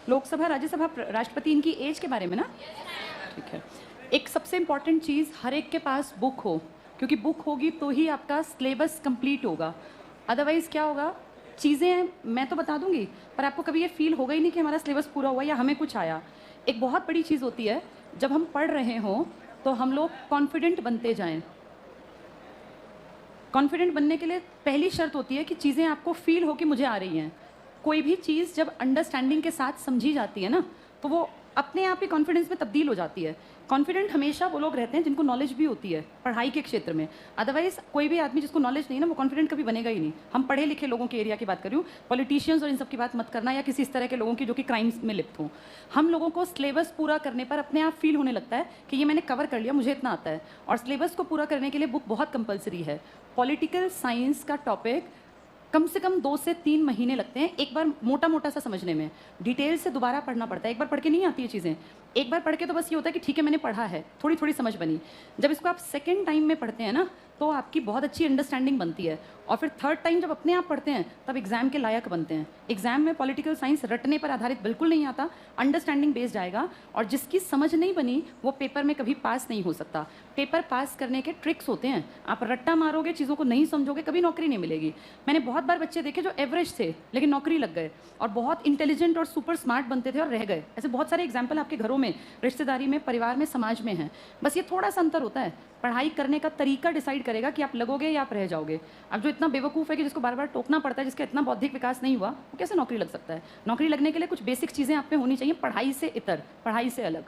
लोकसभा, राज्यसभा, राष्ट्रपति, इनकी एज के बारे में ना? ठीक है। एक सबसे इम्पॉर्टेंट चीज़, हर एक के पास बुक हो, क्योंकि बुक होगी तो ही आपका सिलेबस कंप्लीट होगा। अदरवाइज़ क्या होगा, चीज़ें मैं तो बता दूंगी पर आपको कभी ये फील होगा ही नहीं कि हमारा सिलेबस पूरा हुआ या हमें कुछ आया। एक बहुत बड़ी चीज़ होती है, जब हम पढ़ रहे हों तो हम लोग कॉन्फिडेंट बनते जाएं। कॉन्फिडेंट बनने के लिए पहली शर्त होती है कि चीज़ें आपको फील हो कि मुझे आ रही हैं। कोई भी चीज़ जब अंडरस्टैंडिंग के साथ समझी जाती है ना, तो वो अपने आप ही कॉन्फिडेंस में तब्दील हो जाती है। कॉन्फिडेंट हमेशा वो लोग रहते हैं जिनको नॉलेज भी होती है पढ़ाई के क्षेत्र में। अदरवाइज कोई भी आदमी जिसको नॉलेज नहीं ना, वो कॉन्फिडेंट कभी बनेगा ही नहीं। हम पढ़े लिखे लोगों के एरिया की बात कर रही हूँ, पॉलिटिशियंस और इन सब की बात मत करना, या किसी इस तरह के लोगों की जो कि क्राइम्स में लिप्त हों। हम लोगों को सिलेबस पूरा करने पर अपने आप फील होने लगता है कि ये मैंने कवर कर लिया, मुझे इतना आता है। और सिलेबस को पूरा करने के लिए बुक बहुत कंपलसरी है। पॉलिटिकल साइंस का टॉपिक कम से कम 2 से 3 महीने लगते हैं एक बार मोटा मोटा सा समझने में। डिटेल से दोबारा पढ़ना पड़ता है, एक बार पढ़ के नहीं आती है चीज़ें। एक बार पढ़ के तो बस ये होता है कि ठीक है मैंने पढ़ा है, थोड़ी थोड़ी समझ बनी। जब इसको आप सेकेंड टाइम में पढ़ते हैं ना, तो आपकी बहुत अच्छी अंडरस्टैंडिंग बनती है। और फिर थर्ड टाइम जब अपने आप पढ़ते हैं तब एग्जाम के लायक बनते हैं। एग्जाम में पॉलिटिकल साइंस रटने पर आधारित बिल्कुल नहीं आता, अंडरस्टैंडिंग बेस्ड आएगा। और जिसकी समझ नहीं बनी वो पेपर में कभी पास नहीं हो सकता। पेपर पास करने के ट्रिक्स होते हैं। आप रट्टा मारोगे, चीज़ों को नहीं समझोगे, कभी नौकरी नहीं मिलेगी। मैंने बहुत बार बच्चे देखे जो एवरेज थे लेकिन नौकरी लग गए, और बहुत इंटेलिजेंट और सुपर स्मार्ट बनते थे और रह गए। ऐसे बहुत सारे एग्जाम्पल आपके घरों में, रिश्तेदारी में, परिवार में, समाज में हैं। बस ये थोड़ा सा अंतर होता है, पढ़ाई करने का तरीका डिसाइड करेगा कि आप लगोगे या आप रह जाओगे। अब जो इतना बेवकूफ़ है कि जिसको बार बार टोकना पड़ता है, जिसका इतना बौद्धिक विकास नहीं हुआ, वो कैसे नौकरी लग सकता है? नौकरी लगने के लिए कुछ बेसिक चीज़ें आप में होनी चाहिए, पढ़ाई से इतर, पढ़ाई से अलग।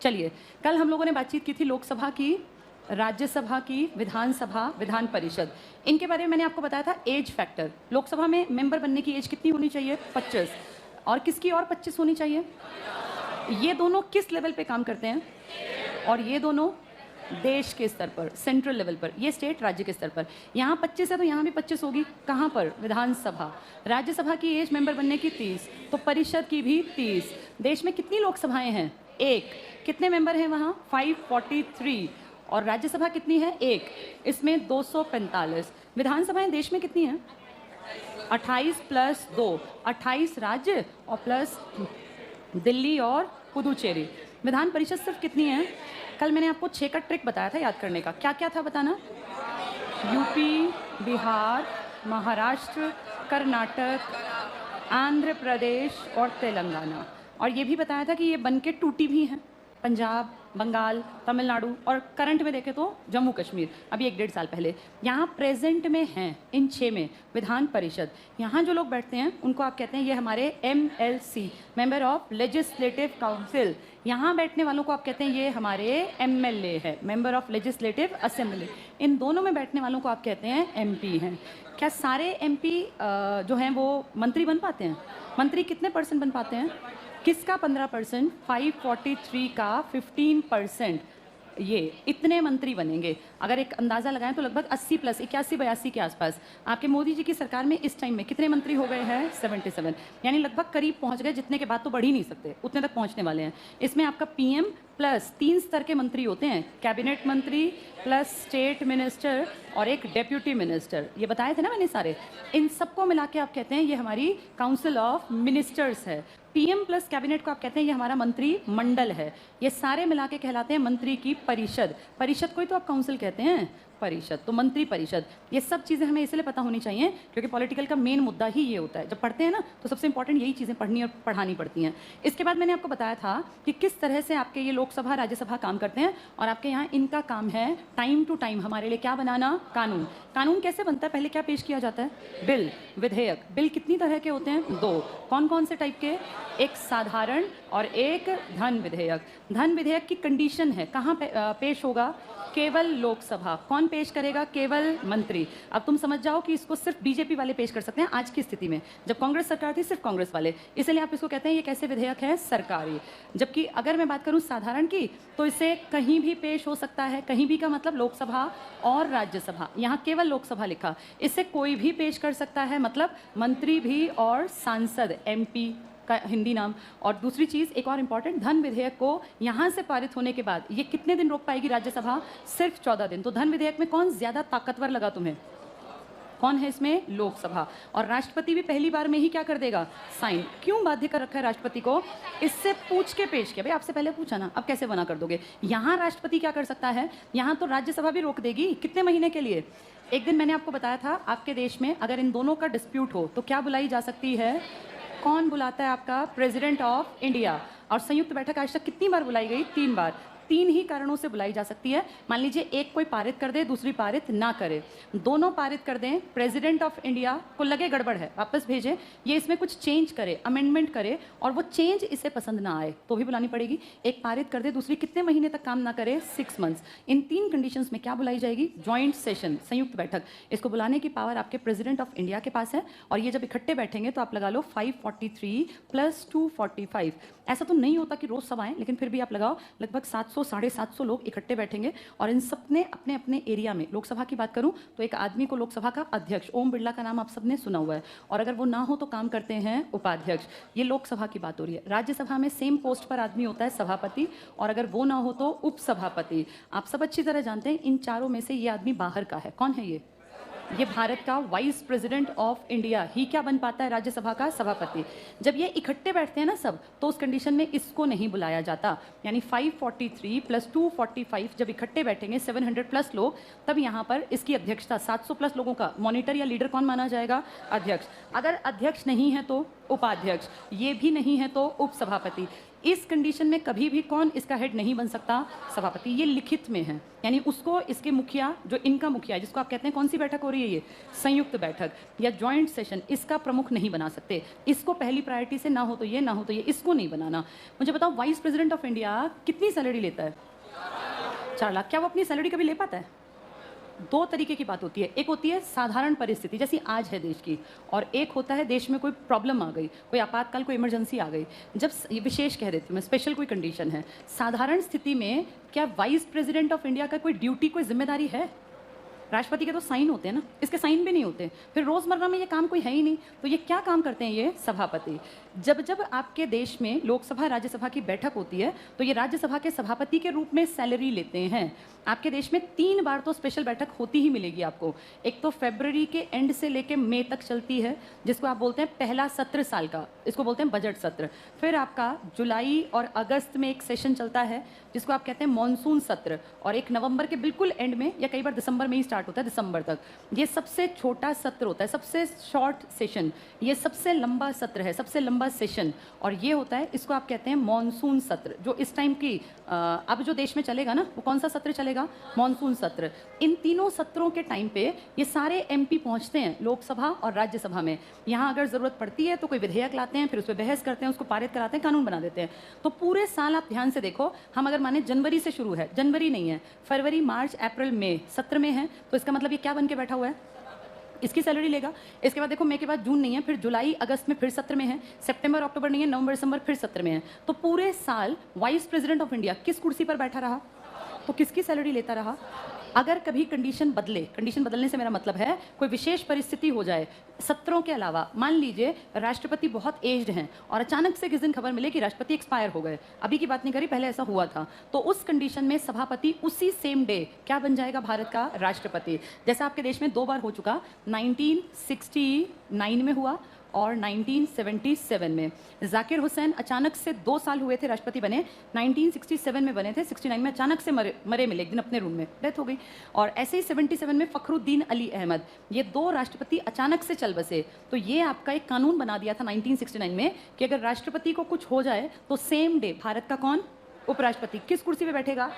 चलिए, कल हम लोगों ने बातचीत की थी लोकसभा की, राज्यसभा की, विधानसभा, विधान परिषद। इनके बारे में मैंने आपको बताया था एज फैक्टर। लोकसभा में मेंबर बनने की एज कितनी होनी चाहिए? 25। और किसकी और 25 होनी चाहिए? ये दोनों किस लेवल पे काम करते हैं? और ये दोनों देश के स्तर पर, सेंट्रल लेवल पर। ये स्टेट, राज्य के स्तर पर। यहाँ 25 है तो यहाँ भी 25 होगी। कहाँ पर? विधानसभा। राज्यसभा की एज मेंबर बनने की 30, तो परिषद की भी 30। देश में कितनी लोकसभाएं हैं? 1। कितने मेंबर हैं वहाँ? 543। और राज्यसभा कितनी है? 1। इसमें 245। विधानसभाएं देश में कितनी हैं? 28 प्लस 2, 28 राज्य और प्लस दिल्ली और पुदुचेरी। विधान परिषद सिर्फ कितनी है? कल मैंने आपको 6 का ट्रिक बताया था याद करने का। क्या क्या था बताना? यूपी, बिहार, महाराष्ट्र, कर्नाटक, आंध्र प्रदेश और तेलंगाना। और ये भी बताया था कि ये बन के टूटी भी हैं, पंजाब, बंगाल, तमिलनाडु, और करंट में देखें तो जम्मू कश्मीर, अभी 1-1.5 साल पहले। यहाँ प्रेजेंट में हैं इन 6 में विधान परिषद। यहाँ जो लोग बैठते हैं उनको आप कहते हैं ये हमारे MLC, member of legislative council. यहाँ बैठने वालों को आप कहते हैं ये हमारे MLA है, मेंबर ऑफ लेजिस्लेटिव असेंबली। इन दोनों में बैठने वालों को आप कहते हैं MP हैं। क्या सारे MP जो हैं वो मंत्री बन पाते हैं? मंत्री कितने % बन पाते हैं? किसका 15%? 543 का 15%। ये इतने मंत्री बनेंगे। अगर एक अंदाज़ा लगाएं तो लगभग 80 प्लस 81-82 के आसपास। आपके मोदी जी की सरकार में इस टाइम में कितने मंत्री हो गए हैं? 77। यानी लगभग करीब पहुंच गए, जितने के बाद तो बढ़ ही नहीं सकते, उतने तक पहुंचने वाले हैं। इसमें आपका PM प्लस 3 स्तर के मंत्री होते हैं, कैबिनेट मंत्री प्लस स्टेट मिनिस्टर और एक डेप्यूटी मिनिस्टर। ये बताए थे ना मैंने सारे। इन सबको मिला के आप कहते हैं ये हमारी काउंसिल ऑफ मिनिस्टर्स है। PM प्लस कैबिनेट को आप कहते हैं ये हमारा मंत्री मंडल है। ये सारे मिला के कहलाते हैं मंत्री की परिषद। परिषद को ही तो आप काउंसिल कहते हैं, परिषद, तो मंत्री परिषद। ये सब चीज़ें हमें इसलिए पता होनी चाहिए क्योंकि पॉलिटिकल का मेन मुद्दा ही ये होता है। जब पढ़ते हैं ना तो सबसे इंपॉर्टेंट यही चीज़ें पढ़नी और पढ़ानी पड़ती हैं। इसके बाद मैंने आपको बताया था कि किस तरह से आपके ये लोकसभा, राज्यसभा काम करते हैं। और आपके यहाँ इनका काम है टाइम टू टाइम हमारे लिए क्या बनाना? कानून। कानून कैसे बनता है? पहले क्या पेश किया जाता है? बिल, विधेयक। बिल कितनी तरह के होते हैं? 2। कौन कौन से टाइप के? एक साधारण और एक धन विधेयक। धन विधेयक की कंडीशन है कहाँ पेश होगा? केवल लोकसभा। कौन पेश करेगा? केवल मंत्री। अब तुम समझ जाओ कि इसको सिर्फ बीजेपी वाले पेश कर सकते हैं आज की स्थिति में। जब कांग्रेस सरकार थी सिर्फ कांग्रेस वाले, इसलिए आप इसको कहते हैं ये कैसे विधेयक है? सरकारी। जबकि अगर मैं बात करूं साधारण की तो इसे कहीं भी पेश हो सकता है। कहीं भी का मतलब लोकसभा और राज्यसभा। यहाँ केवल लोकसभा लिखा, इससे कोई भी पेश कर सकता है, मतलब मंत्री भी और सांसद, MP का हिंदी नाम। और दूसरी चीज़ एक और इम्पॉर्टेंट, धन विधेयक को यहाँ से पारित होने के बाद ये कितने दिन रोक पाएगी राज्यसभा? सिर्फ 14 दिन। तो धन विधेयक में कौन ज़्यादा ताकतवर लगा तुम्हें? कौन है इसमें? लोकसभा। और राष्ट्रपति भी पहली बार में ही क्या कर देगा? साइन। क्यों बाध्य कर रखा है राष्ट्रपति को? इससे पूछ के पेश किया। भाई आपसे पहले पूछा ना, अब कैसे मना कर दोगे? यहाँ राष्ट्रपति क्या कर सकता है, यहाँ तो राज्यसभा भी रोक देगी। कितने महीने के लिए? एक दिन मैंने आपको बताया था, आपके देश में अगर इन दोनों का डिस्प्यूट हो तो क्या बुलाई जा सकती है? कौन बुलाता है आपका? President of India. और संयुक्त बैठक आज तक कितनी बार बुलाई गई? 3 बार। 3 ही कारणों से बुलाई जा सकती है। मान लीजिए एक कोई पारित कर दे, दूसरी पारित ना करे, दोनों पारित कर दें, प्रेसिडेंट ऑफ इंडिया को लगे गड़बड़ है, वापस भेजे, ये इसमें कुछ चेंज करे, अमेंडमेंट करे और वो चेंज इसे पसंद ना आए तो भी बुलानी पड़ेगी। एक पारित कर दे, दूसरी कितने महीने तक काम ना करे? 6 मंथ्स। इन 3 कंडीशंस में क्या बुलाई जाएगी? जॉइंट सेशन, संयुक्त बैठक। इसको बुलाने की पावर आपके प्रेसिडेंट ऑफ इंडिया के पास है। और ये जब इकट्ठे बैठेंगे तो आप लगा लो 543 + 245। ऐसा तो नहीं होता कि रोज सब आए, लेकिन फिर भी आप लगाओ लगभग 700 साढ़े 700 लोग इकट्ठे बैठेंगे और इन सब ने अपने अपने एरिया में, लोकसभा की बात करूं तो एक आदमी को लोकसभा का अध्यक्ष, ओम बिरला का नाम आप सबने सुना हुआ है, और अगर वो ना हो तो काम करते हैं उपाध्यक्ष। ये लोकसभा की बात हो रही है। राज्यसभा में सेम पोस्ट पर आदमी होता है सभापति, और अगर वो ना हो तो उपसभापति। आप सब अच्छी तरह जानते हैं इन चारों में से ये आदमी बाहर का है। कौन है ये भारत का वाइस प्रेसिडेंट ऑफ इंडिया ही क्या बन पाता है? राज्यसभा का सभापति। जब ये इकट्ठे बैठते हैं ना सब, तो उस कंडीशन में इसको नहीं बुलाया जाता। यानी 543 + 245 जब इकट्ठे बैठेंगे 700+ लोग, तब यहाँ पर इसकी अध्यक्षता 700+ लोगों का मॉनिटर या लीडर कौन माना जाएगा? अध्यक्ष। अगर अध्यक्ष नहीं है तो उपाध्यक्ष, ये भी नहीं है तो उपसभापति। इस कंडीशन में कभी भी कौन इसका हेड नहीं बन सकता? सभापति। ये लिखित में है, यानी उसको इसके मुखिया, जो इनका मुखिया है, जिसको आप कहते हैं कौन सी बैठक हो रही है? ये संयुक्त बैठक या जॉइंट सेशन, इसका प्रमुख नहीं बना सकते। इसको पहली प्रायोरिटी से ना हो तो ये, ना हो तो ये, इसको नहीं बनाना। मुझे बताओ वाइस प्रेसिडेंट ऑफ इंडिया कितनी सैलरी लेता है? 4 लाख। क्या वो अपनी सैलरी कभी ले पाता है? 2 तरीके की बात होती है। एक होती है साधारण परिस्थिति जैसी आज है देश की, और एक होता है देश में कोई प्रॉब्लम आ गई, कोई आपातकाल, कोई इमरजेंसी आ गई। जब ये विशेष कह देती हूँ मैं, स्पेशल कोई कंडीशन है, साधारण स्थिति में क्या वाइस प्रेसिडेंट ऑफ इंडिया का कोई ड्यूटी, कोई जिम्मेदारी है? राष्ट्रपति के तो साइन होते हैं ना, इसके साइन भी नहीं होते। फिर रोजमर्रा में ये काम कोई है ही नहीं, तो ये क्या काम करते हैं? ये सभापति। जब जब आपके देश में लोकसभा राज्यसभा की बैठक होती है तो ये राज्यसभा के सभापति के रूप में सैलरी लेते हैं। आपके देश में 3 बार तो स्पेशल बैठक होती ही मिलेगी आपको। एक तो फरवरी के एंड से लेके मई तक चलती है, जिसको आप बोलते हैं पहला सत्र साल का, इसको बोलते हैं बजट सत्र। फिर आपका जुलाई और अगस्त में एक सेशन चलता है जिसको आप कहते हैं मॉनसून सत्र, और एक नवंबर के बिल्कुल एंड में या कई बार दिसंबर में ही स्टार्ट होता है, दिसंबर तक। ये सबसे छोटा सत्र होता है, सबसे शॉर्ट सेशन। ये सबसे लंबा सत्र है, सबसे लंबा सेशन, और ये होता है, इसको आप कहते हैं मॉनसून सत्र। जो इस टाइम की अब जो देश में चलेगा ना, वो कौन सा सत्र चलेगा? मॉनसून सत्र। इन तीनों सत्रों के टाइम पे ये सारे एमपी पहुंचते हैं लोकसभा और राज्यसभा में। यहाँ अगर ज़रूरत पड़ती है तो कोई विधेयक लाते हैं, फिर उस पर बहस करते हैं, उसको पारित कराते हैं, कानून बना देते हैं। तो पूरे साल आप ध्यान से देखो, हम अगर माने जनवरी से शुरू है, जनवरी नहीं है, फरवरी, मार्च, अप्रैल, मई सत्र में है, तो इसका मतलब ये क्या बन के बैठा हुआ है? इसकी सैलरी लेगा। इसके बाद देखो मई के बाद जून नहीं है, फिर जुलाई अगस्त में फिर सत्र में है, सितंबर अक्टूबर नहीं है, नवंबर दिसंबर फिर सत्र में है। तो पूरे साल वाइस प्रेसिडेंट ऑफ इंडिया किस कुर्सी पर बैठा रहा? तो किसकी सैलरी लेता रहा? अगर कभी कंडीशन बदले, कंडीशन बदलने से मेरा मतलब है कोई विशेष परिस्थिति हो जाए सत्रों के अलावा, मान लीजिए राष्ट्रपति बहुत एज्ड हैं और अचानक से किस दिन खबर मिले कि राष्ट्रपति एक्सपायर हो गए, अभी की बात नहीं करी, पहले ऐसा हुआ था, तो उस कंडीशन में सभापति उसी सेम डे क्या बन जाएगा? भारत का राष्ट्रपति। जैसा आपके देश में 2 बार हो चुका, 1969 में हुआ और 1977 में। जाकिर हुसैन अचानक से 2 साल हुए थे राष्ट्रपति बने, 1967 में बने थे, 69 में अचानक से मरे मिले एक दिन अपने रूम में, डेथ हो गई। और ऐसे ही 77 में फखरुद्दीन अली अहमद, ये 2 राष्ट्रपति अचानक से चल बसे। तो ये आपका एक कानून बना दिया था 1969 में कि अगर राष्ट्रपति को कुछ हो जाए तो सेम डे भारत का कौन? उपराष्ट्रपति किस कुर्सी पे बैठेगा?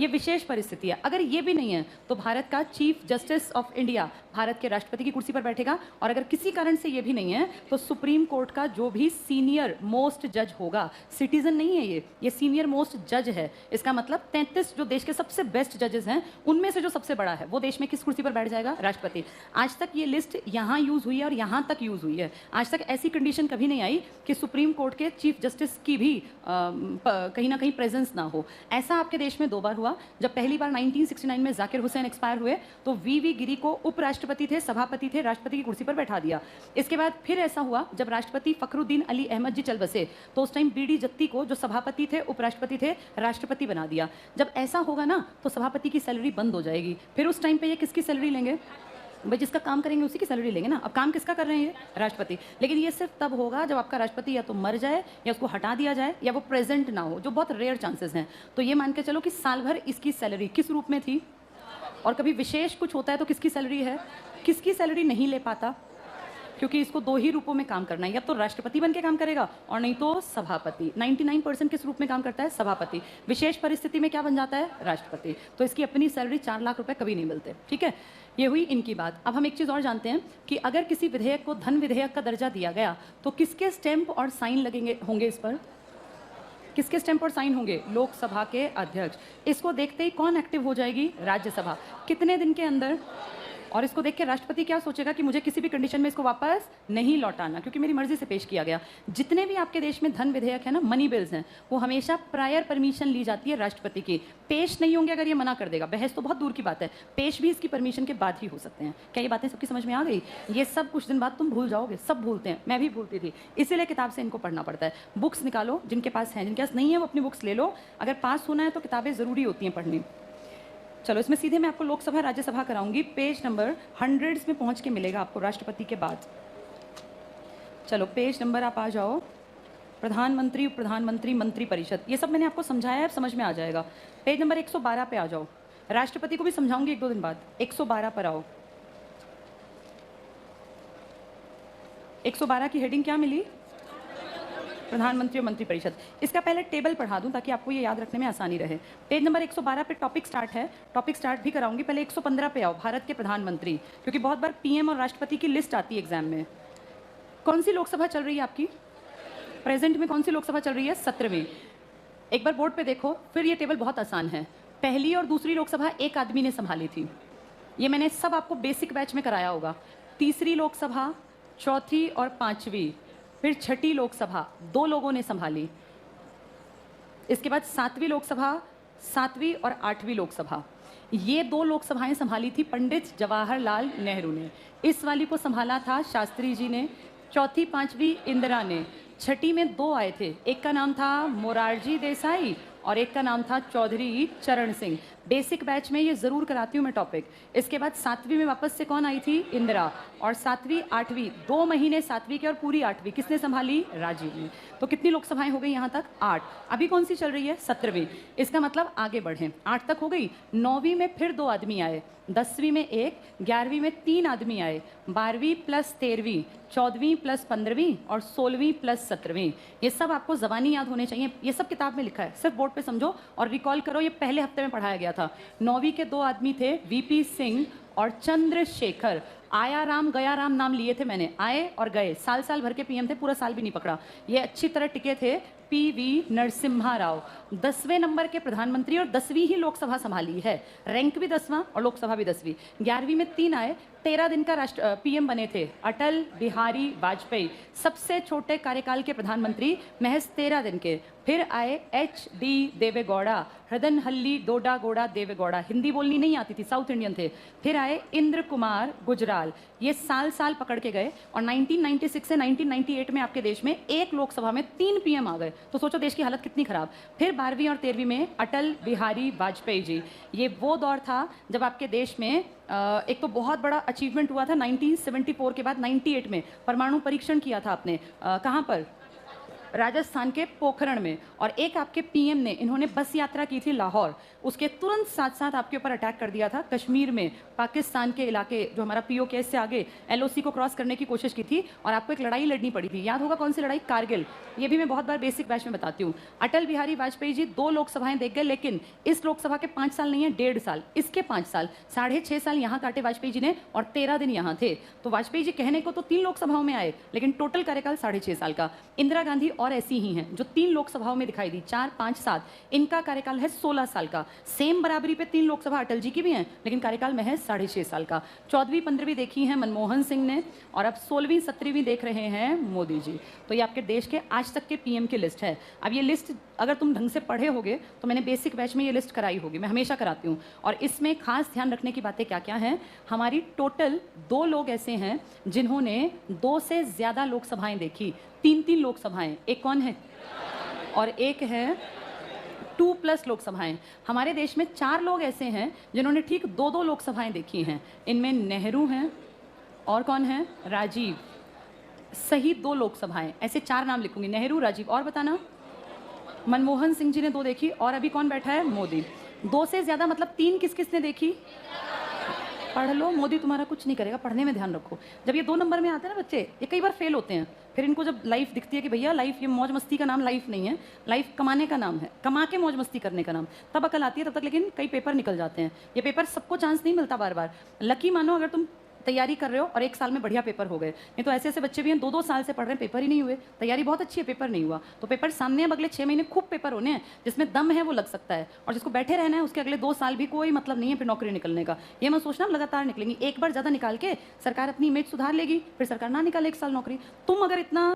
ये विशेष परिस्थिति है। अगर ये भी नहीं है तो भारत का chief justice of India Bharat के राष्ट्रपति की कुर्सी पर बैठेगा, और अगर किसी कारण से ये भी नहीं है तो सुप्रीम कोर्ट का जो भी सीनियर मोस्ट जज होगा, सिटीजन नहीं है ये सीनियर मोस्ट जज है। इसका मतलब 33 जो देश के सबसे बेस्ट जजेस हैं उनमें से जो सबसे बड़ा है वो देश में किस कुर्सी पर बैठ जाएगा? राष्ट्रपति। आज तक ये लिस्ट यहाँ यूज हुई है और यहाँ तक यूज हुई है। आज तक ऐसी कंडीशन कभी नहीं आई कि सुप्रीम कोर्ट के चीफ जस्टिस की भी कहीं ना कहीं प्रेजेंस ना हो। ऐसा आपके देश में 2 बार हुआ। जब पहली बार 1969 में जाकिर हुसैन एक्सपायर हुए तो वीवी गिरी को उपराष्ट्रपति थे, सभापति थे, राष्ट्रपति की कुर्सी पर बैठा दिया। इसके बाद फिर ऐसा हुआ जब राष्ट्रपति फखरुद्दीन अली अहमद जी चल बसे तो उस टाइम बीडी जत्ती को, जो सभापति थे, उपराष्ट्रपति थे, राष्ट्रपति बना दिया। जब ऐसा होगा ना तो सभापति की सैलरी बंद हो जाएगी। फिर उस टाइम पे ये किसकी सैलरी लेंगे? भाई जिसका काम करेंगे उसी की सैलरी लेंगे ना। अब काम किसका कर रहे हैं? ये राष्ट्रपति। लेकिन ये सिर्फ तब होगा जब आपका राष्ट्रपति या तो मर जाए या उसको हटा दिया जाए या वो प्रेजेंट ना हो, जो बहुत रेयर चांसेस हैं। तो ये मान के चलो कि साल भर इसकी सैलरी किस रूप में थी, और कभी विशेष कुछ होता है तो किसकी सैलरी है? किसकी सैलरी नहीं ले पाता? क्योंकि इसको दो ही रूपों में काम करना है, या तो राष्ट्रपति बन के काम करेगा और नहीं तो सभापति। 99% किस रूप में काम करता है? सभापति। विशेष परिस्थिति में क्या बन जाता है? राष्ट्रपति। तो इसकी अपनी सैलरी 4 लाख रुपए कभी नहीं मिलते। ठीक है, ये हुई इनकी बात। अब हम एक चीज़ और जानते हैं कि अगर किसी विधेयक को धन विधेयक का दर्जा दिया गया तो किसके स्टैंप और साइन लगेंगे होंगे इस पर? किसके स्टैंप और साइन होंगे? लोकसभा के अध्यक्ष। इसको देखते ही कौन एक्टिव हो जाएगी? राज्यसभा। कितने दिन के अंदर? और इसको देख के राष्ट्रपति क्या सोचेगा कि मुझे किसी भी कंडीशन में इसको वापस नहीं लौटाना, क्योंकि मेरी मर्जी से पेश किया गया। जितने भी आपके देश में धन विधेयक है ना, मनी बिल्स हैं, वो हमेशा प्रायर परमिशन ली जाती है राष्ट्रपति की। पेश नहीं होंगे अगर ये मना कर देगा। बहस तो बहुत दूर की बात है, पेश भी इसकी परमिशन के बाद ही हो सकते हैं। क्या ये बातें सबकी समझ में आ गई? ये सब कुछ दिन बाद तुम भूल जाओगे, सब भूलते हैं, मैं भी भूलती थी, इसीलिए किताब से इनको पढ़ना पड़ता है। बुक्स निकालो, जिनके पास हैं, जिनके पास नहीं है वो अपनी बुक्स ले लो। अगर पास होना है तो किताबें ज़रूरी होती हैं पढ़नी। चलो, इसमें सीधे मैं आपको लोकसभा राज्यसभा कराऊंगी। पेज नंबर 100 में पहुंच के मिलेगा आपको राष्ट्रपति के बाद। चलो पेज नंबर आप आ जाओ। प्रधानमंत्री, उप प्रधानमंत्री, मंत्री परिषद, ये सब मैंने आपको समझाया है, अब समझ में आ जाएगा। पेज नंबर 112 पे आ जाओ। राष्ट्रपति को भी समझाऊंगी 1-2 दिन बाद। 112 पर आओ। 112 की हेडिंग क्या मिली? प्रधानमंत्री और मंत्री परिषद। इसका पहले टेबल पढ़ा दूं ताकि आपको ये याद रखने में आसानी रहे। पेज नंबर 112 पे टॉपिक स्टार्ट है, टॉपिक स्टार्ट भी कराऊंगी। पहले 115 पे आओ, भारत के प्रधानमंत्री, क्योंकि बहुत बार पीएम और राष्ट्रपति की लिस्ट आती है एग्जाम में। कौन सी लोकसभा चल रही है आपकी? प्रेजेंट में कौन सी लोकसभा चल रही है? 17वीं। एक बार बोर्ड पे देखो, फिर ये टेबल बहुत आसान है। पहली और दूसरी लोकसभा एक आदमी ने संभाली थी, ये मैंने सब आपको बेसिक बैच में कराया होगा। तीसरी लोकसभा, चौथी और पांचवी, फिर छठी लोकसभा 2 लोगों ने संभाली। इसके बाद 7वीं लोकसभा, 7वीं और 8वीं लोकसभा, ये 2 लोकसभाएं संभाली थी पंडित जवाहरलाल नेहरू ने। इस वाली को संभाला था शास्त्री जी ने। चौथी, 5वीं इंदिरा ने। छठी में 2 आए थे, एक का नाम था मोरारजी देसाई और एक का नाम था चौधरी चरण सिंह। बेसिक बैच में ये ज़रूर कराती हूँ मैं टॉपिक। इसके बाद 7वीं में वापस से कौन आई थी? इंदिरा। और 7वीं, 8वीं, 2 महीने 7वीं के और पूरी 8वीं किसने संभाली? राजीव ने। तो कितनी लोकसभाएं हो गई यहाँ तक? 8। अभी कौन सी चल रही है? 17वीं। इसका मतलब आगे बढ़ें, 8 तक हो गई। 9वीं में फिर 2 आदमी आए, 10वीं में 1, 11वीं में 3 आदमी आए, 12वीं प्लस 13वीं, 14वीं प्लस 15वीं और 16वीं प्लस 17वीं। ये सब आपको ज़बानी याद होने चाहिए, ये सब किताब में लिखा है, सिर्फ बोर्ड पे समझो और रिकॉल करो। ये पहले हफ्ते में पढ़ाया गया था। 9वीं के 2 आदमी थे, वीपी सिंह और चंद्रशेखर। आया राम गया राम नाम लिए थे मैंने, आए और गए, साल साल भर के पीएम थे, पूरा साल भी नहीं पकड़ा। ये अच्छी तरह टिके थे। पीवी नरसिम्हा राव 10वें नंबर के प्रधानमंत्री और 10वीं ही लोकसभा संभाली है। रैंक भी 10वां और लोकसभा भी 10वीं। 11वीं में 3 आए, 13 दिन का राष्ट्र पीएम बने थे। अटल बिहारी वाजपेयी सबसे छोटे कार्यकाल के प्रधानमंत्री, महज 13 दिन के। फिर आए HD देवेगौड़ा, हृदनहल्ली डोडा गोड़ा देवेगौड़ा, हिंदी बोलनी नहीं आती थी, साउथ इंडियन थे। फिर आए इंद्र कुमार गुजराल, ये साल साल पकड़ के गए और 1996 से 1998 में आपके देश में एक लोकसभा में 3 पीएम आ गए। तो सोचो देश की हालत कितनी खराब। फिर 12वीं और 13वीं में अटल बिहारी वाजपेयी जी। ये वो दौर था जब आपके देश में एक तो बहुत बड़ा अचीवमेंट हुआ था 1974 के बाद 98 में परमाणु परीक्षण किया था आपने। कहाँ पर? राजस्थान के पोखरण में। और एक आपके पीएम ने, इन्होंने बस यात्रा की थी लाहौर, उसके तुरंत साथ साथ आपके ऊपर अटैक कर दिया था कश्मीर में, पाकिस्तान के इलाके जो हमारा POK से आगे LOC को क्रॉस करने की कोशिश की थी और आपको एक लड़ाई लड़नी पड़ी थी। याद होगा कौन सी लड़ाई? कारगिल। ये भी मैं बहुत बार बेसिक बैच में बताती हूँ। अटल बिहारी वाजपेयी जी 2 लोकसभाएं देख गए, लेकिन इस लोकसभा के 5 साल नहीं है, 1.5 साल, इसके 5 साल, 6.5 साल यहाँ काटे वाजपेयी जी ने और 13 दिन यहाँ थे। तो वाजपेयी जी कहने को तो 3 लोकसभाओं में आए, लेकिन टोटल कार्यकाल 6.5 साल का। इंदिरा गांधी और ऐसी ही हैं जो 3 लोकसभाओं में दिखाई दी, 4, 5, 7, इनका कार्यकाल है 16 साल का। सेम बराबरी पे 3 लोकसभा अटल जी की भी हैं, लेकिन कार्यकाल महज 6.5 साल का। 14वीं 15वीं देखी है मनमोहन सिंह ने और अब 16वीं 17वीं देख रहे हैं मोदी जी। तो ये आपके देश के आज तक के पीएम की लिस्ट है। अब ये लिस्ट अगर तुम ढंग से पढ़े होगे तो मैंने बेसिक बैच में ये लिस्ट कराई होगी, मैं हमेशा कराती हूँ। और इसमें खास ध्यान रखने की बातें क्या क्या हैं? हमारी टोटल 2 लोग ऐसे हैं जिन्होंने 2 से ज़्यादा लोकसभाएं देखी, 3-3 लोकसभाएं। एक कौन है? और एक है 2+ लोकसभाएं। हमारे देश में 4 लोग ऐसे हैं जिन्होंने ठीक 2-2 लोकसभाएं देखी हैं। इनमें नेहरू हैं और कौन है, राजीव, सही 2 लोकसभाएं। ऐसे 4 नाम लिखूंगी, नेहरू, राजीव, और बताना। मनमोहन सिंह जी ने 2 देखी, और अभी कौन बैठा है, मोदी। 2 से ज़्यादा मतलब 3 किस किस ने देखी, पढ़ लो, मोदी तुम्हारा कुछ नहीं करेगा, पढ़ने में ध्यान रखो। जब ये 2 नंबर में आते हैं ना बच्चे, ये कई बार फेल होते हैं, फिर इनको जब लाइफ दिखती है कि भैया लाइफ ये मौज मस्ती का नाम लाइफ नहीं है, लाइफ कमाने का नाम है, कमा के मौज मस्ती करने का नाम, तब अकल आती है। तब तक लेकिन कई पेपर निकल जाते हैं। ये पेपर सबको चांस नहीं मिलता बार बार। लकी मानो अगर तुम तैयारी कर रहे हो और 1 साल में बढ़िया पेपर हो गए, नहीं तो ऐसे ऐसे बच्चे भी हैं 2-2 साल से पढ़ रहे हैं, पेपर ही नहीं हुए। तैयारी बहुत अच्छी है, पेपर नहीं हुआ, तो पेपर सामने अब अगले 6 महीने खूब पेपर होने हैं, जिसमें दम है वो लग सकता है, और जिसको बैठे रहना है उसके अगले 2 साल भी कोई मतलब नहीं है फिर नौकरी निकलने का। ये मत सोचना लगातार निकलेंगी, एक बार ज़्यादा निकाल के सरकार अपनी इमेज सुधार लेगी, फिर सरकार ना निकाले 1 साल नौकरी। तुम अगर इतना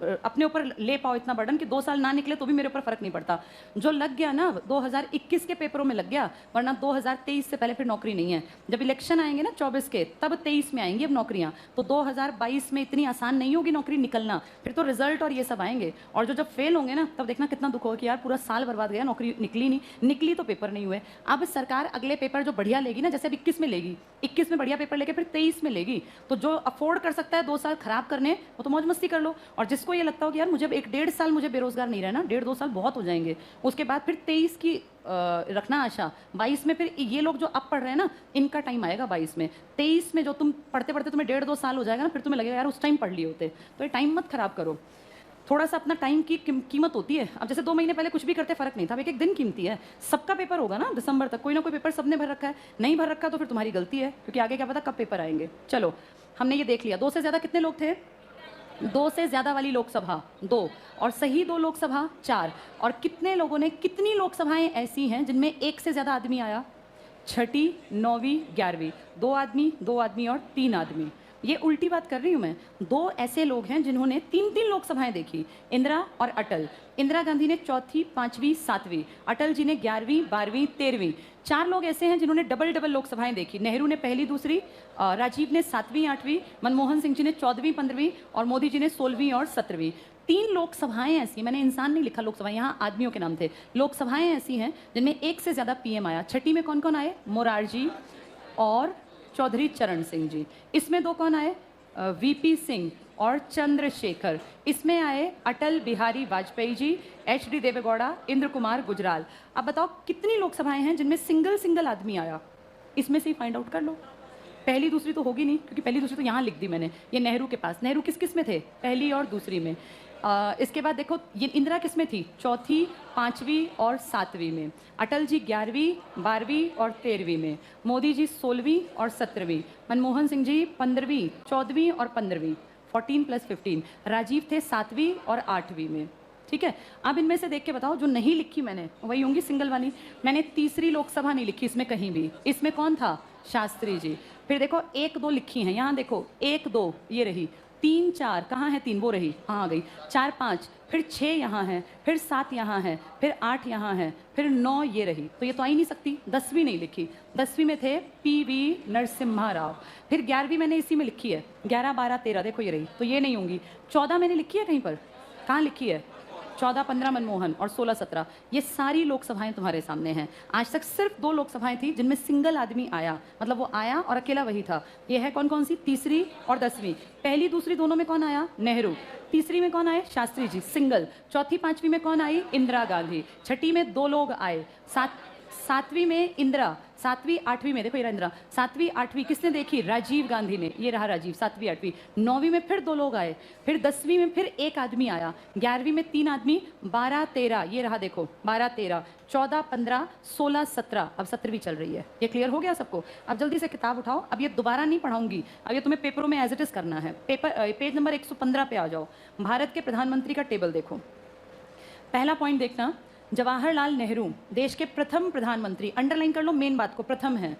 अपने ऊपर ले पाओ इतना बर्डन कि 2 साल ना निकले तो भी मेरे ऊपर फर्क नहीं पड़ता। जो लग गया ना 2021 के पेपरों में लग गया, वरना 2023 से पहले फिर नौकरी नहीं है। जब इलेक्शन आएंगे ना 24 के, तब 23 में आएंगी अब नौकरियां, तो 2022 में इतनी आसान नहीं होगी नौकरी निकलना, फिर तो रिजल्ट और ये सब आएंगे। और जो जब फेल होंगे ना, तब देखना कितना दुख होगा कि यार पूरा साल बर्बाद गया, नौकरी निकली नहीं, निकली तो पेपर नहीं हुए। अब सरकार अगले पेपर जो बढ़िया लेगी ना, जैसे अब 21 में लेगी, 21 में बढ़िया पेपर लेके फिर 23 में लेगी, तो जो अफोर्ड कर सकता है 2 साल खराब करने, वो तो मौज मस्ती कर लो। और जिसको ये लगता हो कि यार मुझे 1-1.5 साल मुझे बेरोजगार नहीं रहना, 1.5-2 साल बहुत हो जाएंगे, उसके बाद फिर 23 की रखना आशा। 22 में फिर ये लोग जो अब पढ़ रहे हैं ना, इनका टाइम आएगा 22 में। 23 में जो तुम पढ़ते पढ़ते तुम्हें 1.5-2 साल हो जाएगा ना, फिर तुम्हें लगेगा यार उस टाइम पढ़ लिए होते। तो ये टाइम मत खराब करो, थोड़ा सा अपना टाइम की कीमत होती है। अब जैसे 2 महीने पहले कुछ भी करते फर्क नहीं था, अब एक दिन कीमती है। सबका पेपर होगा ना दिसंबर तक, कोई ना कोई पेपर सबने भर रखा है, नहीं भर रखा तो फिर तुम्हारी गलती है, क्योंकि आगे क्या पता कब पेपर आएंगे। चलो हमने ये देख लिया, 2 से ज़्यादा कितने लोग थे, 2 से ज़्यादा वाली लोकसभा 2, और सही 2 लोकसभा 4। और कितने लोगों ने, कितनी लोकसभाएं ऐसी हैं जिनमें 1 से ज़्यादा आदमी आया, 6ठी, 9वीं, 11वीं, 2 आदमी, 2 आदमी और 3 आदमी। ये उल्टी बात कर रही हूँ मैं। 2 ऐसे लोग हैं जिन्होंने 3-3 लोकसभाएं देखी, इंदिरा और अटल। इंदिरा गांधी ने 4थी, 5वीं, 7वीं, अटल जी ने 11वीं, 12वीं, 13वीं। 4 लोग ऐसे हैं जिन्होंने डबल लोकसभाएं देखी। नेहरू ने पहली, दूसरी, राजीव ने 7वीं, 8वीं, मनमोहन सिंह जी ने 14वीं, 15वीं, और मोदी जी ने 16वीं और 17वीं। 3 लोकसभाएं ऐसी, मैंने इंसान नहीं लिखा लोकसभाएं, यहाँ आदमियों के नाम थे। लोकसभाएं ऐसी हैं जिनमें 1 से ज़्यादा पीएम आया। 6ठी में कौन कौन आए, मोरारजी और चौधरी चरण सिंह जी। इसमें 2 कौन आए, वीपी सिंह और चंद्रशेखर। इसमें आए अटल बिहारी वाजपेयी जी, HD देवेगौड़ा, इंद्र कुमार गुजराल। अब बताओ कितनी लोकसभाएं हैं जिनमें सिंगल आदमी आया, इसमें से ही फाइंड आउट कर लो। पहली दूसरी तो होगी नहीं, क्योंकि पहली दूसरी तो यहाँ लिख दी मैंने। ये नेहरू के पास, नेहरू किस किस में थे, पहली और दूसरी में। इसके बाद देखो ये इंदिरा किस में थी, 4थी, 5वीं और 7वीं में। अटल जी 11वीं, 12वीं और 13वीं में। मोदी जी 16वीं और 17वीं। मनमोहन सिंह जी 15वीं, 14वीं और 15वीं, 14 + 15। राजीव थे 7वीं और 8वीं में। ठीक है, अब इनमें से देख के बताओ जो नहीं लिखी मैंने, वही होंगी सिंगल वाली। मैंने तीसरी लोकसभा नहीं लिखी इसमें कहीं भी। इसमें कौन था, शास्त्री जी। फिर देखो 1-2 लिखी हैं, यहाँ देखो 1-2 ये रही, 3-4 कहाँ है, 3 वो रही, हाँ आ गई, 4-5, फिर 6 यहाँ है, फिर 7 यहाँ है, फिर 8 यहाँ है, फिर 9 ये रही। तो ये तो आ ही नहीं सकती। 10वीं नहीं लिखी, 10वीं में थे PV नरसिम्हा राव। फिर 11वीं मैंने इसी में लिखी है, 11, 12, 13 देखो ये रही, तो ये नहीं होंगी। 14 मैंने लिखी है कहीं पर, कहाँ लिखी है, 14, 15 मनमोहन और 16, 17। ये सारी लोकसभाएं तुम्हारे सामने हैं। आज तक सिर्फ 2 लोकसभाएं थी जिनमें सिंगल आदमी आया, मतलब वो आया और अकेला वही था। ये है कौन कौन सी, तीसरी और 10वीं। पहली दूसरी दोनों में कौन आया, नेहरू। तीसरी में कौन आए, शास्त्री जी, सिंगल। 4थी, 5वीं में कौन आई, इंदिरा गांधी। 6ठी में 2 लोग आए। 7वीं में इंदिरा। 7वीं, 8वीं में देखो ये इंदिरा। 7वीं, 8वीं किसने देखी, राजीव गांधी ने, ये रहा राजीव। 7वीं, 8वीं। 9वीं में फिर 2 लोग आए। फिर 10वीं में फिर 1 आदमी आया। 11वीं में 3 आदमी। 12, 13 ये रहा देखो, 12, 13, 14, 15, 16, 17। अब 17वीं चल रही है। ये क्लियर हो गया सबको। अब जल्दी से किताब उठाओ, अब ये दोबारा नहीं पढ़ाऊंगी, अब ये तुम्हें पेपरों में एज इट इज करना है। पेज नंबर 115 पे आ जाओ। भारत के प्रधानमंत्री का टेबल देखो। पहला पॉइंट देखना, जवाहरलाल नेहरू देश के प्रथम प्रधानमंत्री। अंडरलाइन कर लो मेन बात को, प्रथम है।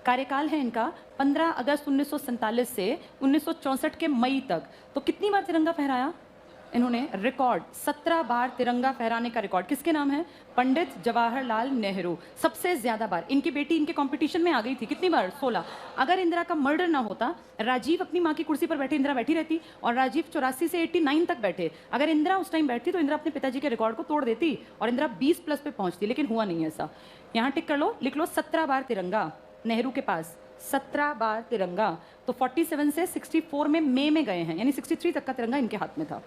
कार्यकाल है इनका 15 अगस्त 1947 से 1964 के मई तक। तो कितनी बार तिरंगा फहराया, इन्होंने रिकॉर्ड 17 बार तिरंगा फहराने का रिकॉर्ड किसके नाम है? पंडित जवाहरलाल नेहरू। सबसे ज्यादा बार इनकी बेटी इनके कंपटीशन में आ गई थी, कितनी बार? 16। अगर इंदिरा का मर्डर ना होता, राजीव अपनी माँ की कुर्सी पर बैठे, इंदिरा बैठी रहती, और राजीव 84 से 89 तक बैठे। अगर इंदिरा उस टाइम बैठती तो इंदिरा अपने पिताजी के रिकॉर्ड को तोड़ देती और इंदिरा 20+ पे पहुंचती, लेकिन हुआ नहीं ऐसा। यहाँ टिक कर लो, लिख लो 17 बार तिरंगा नेहरू के पास, 17 बार तिरंगा। तो 47 से 64 में मई में गए हैं, यानी 63 तक का तिरंगा इनके हाथ में था।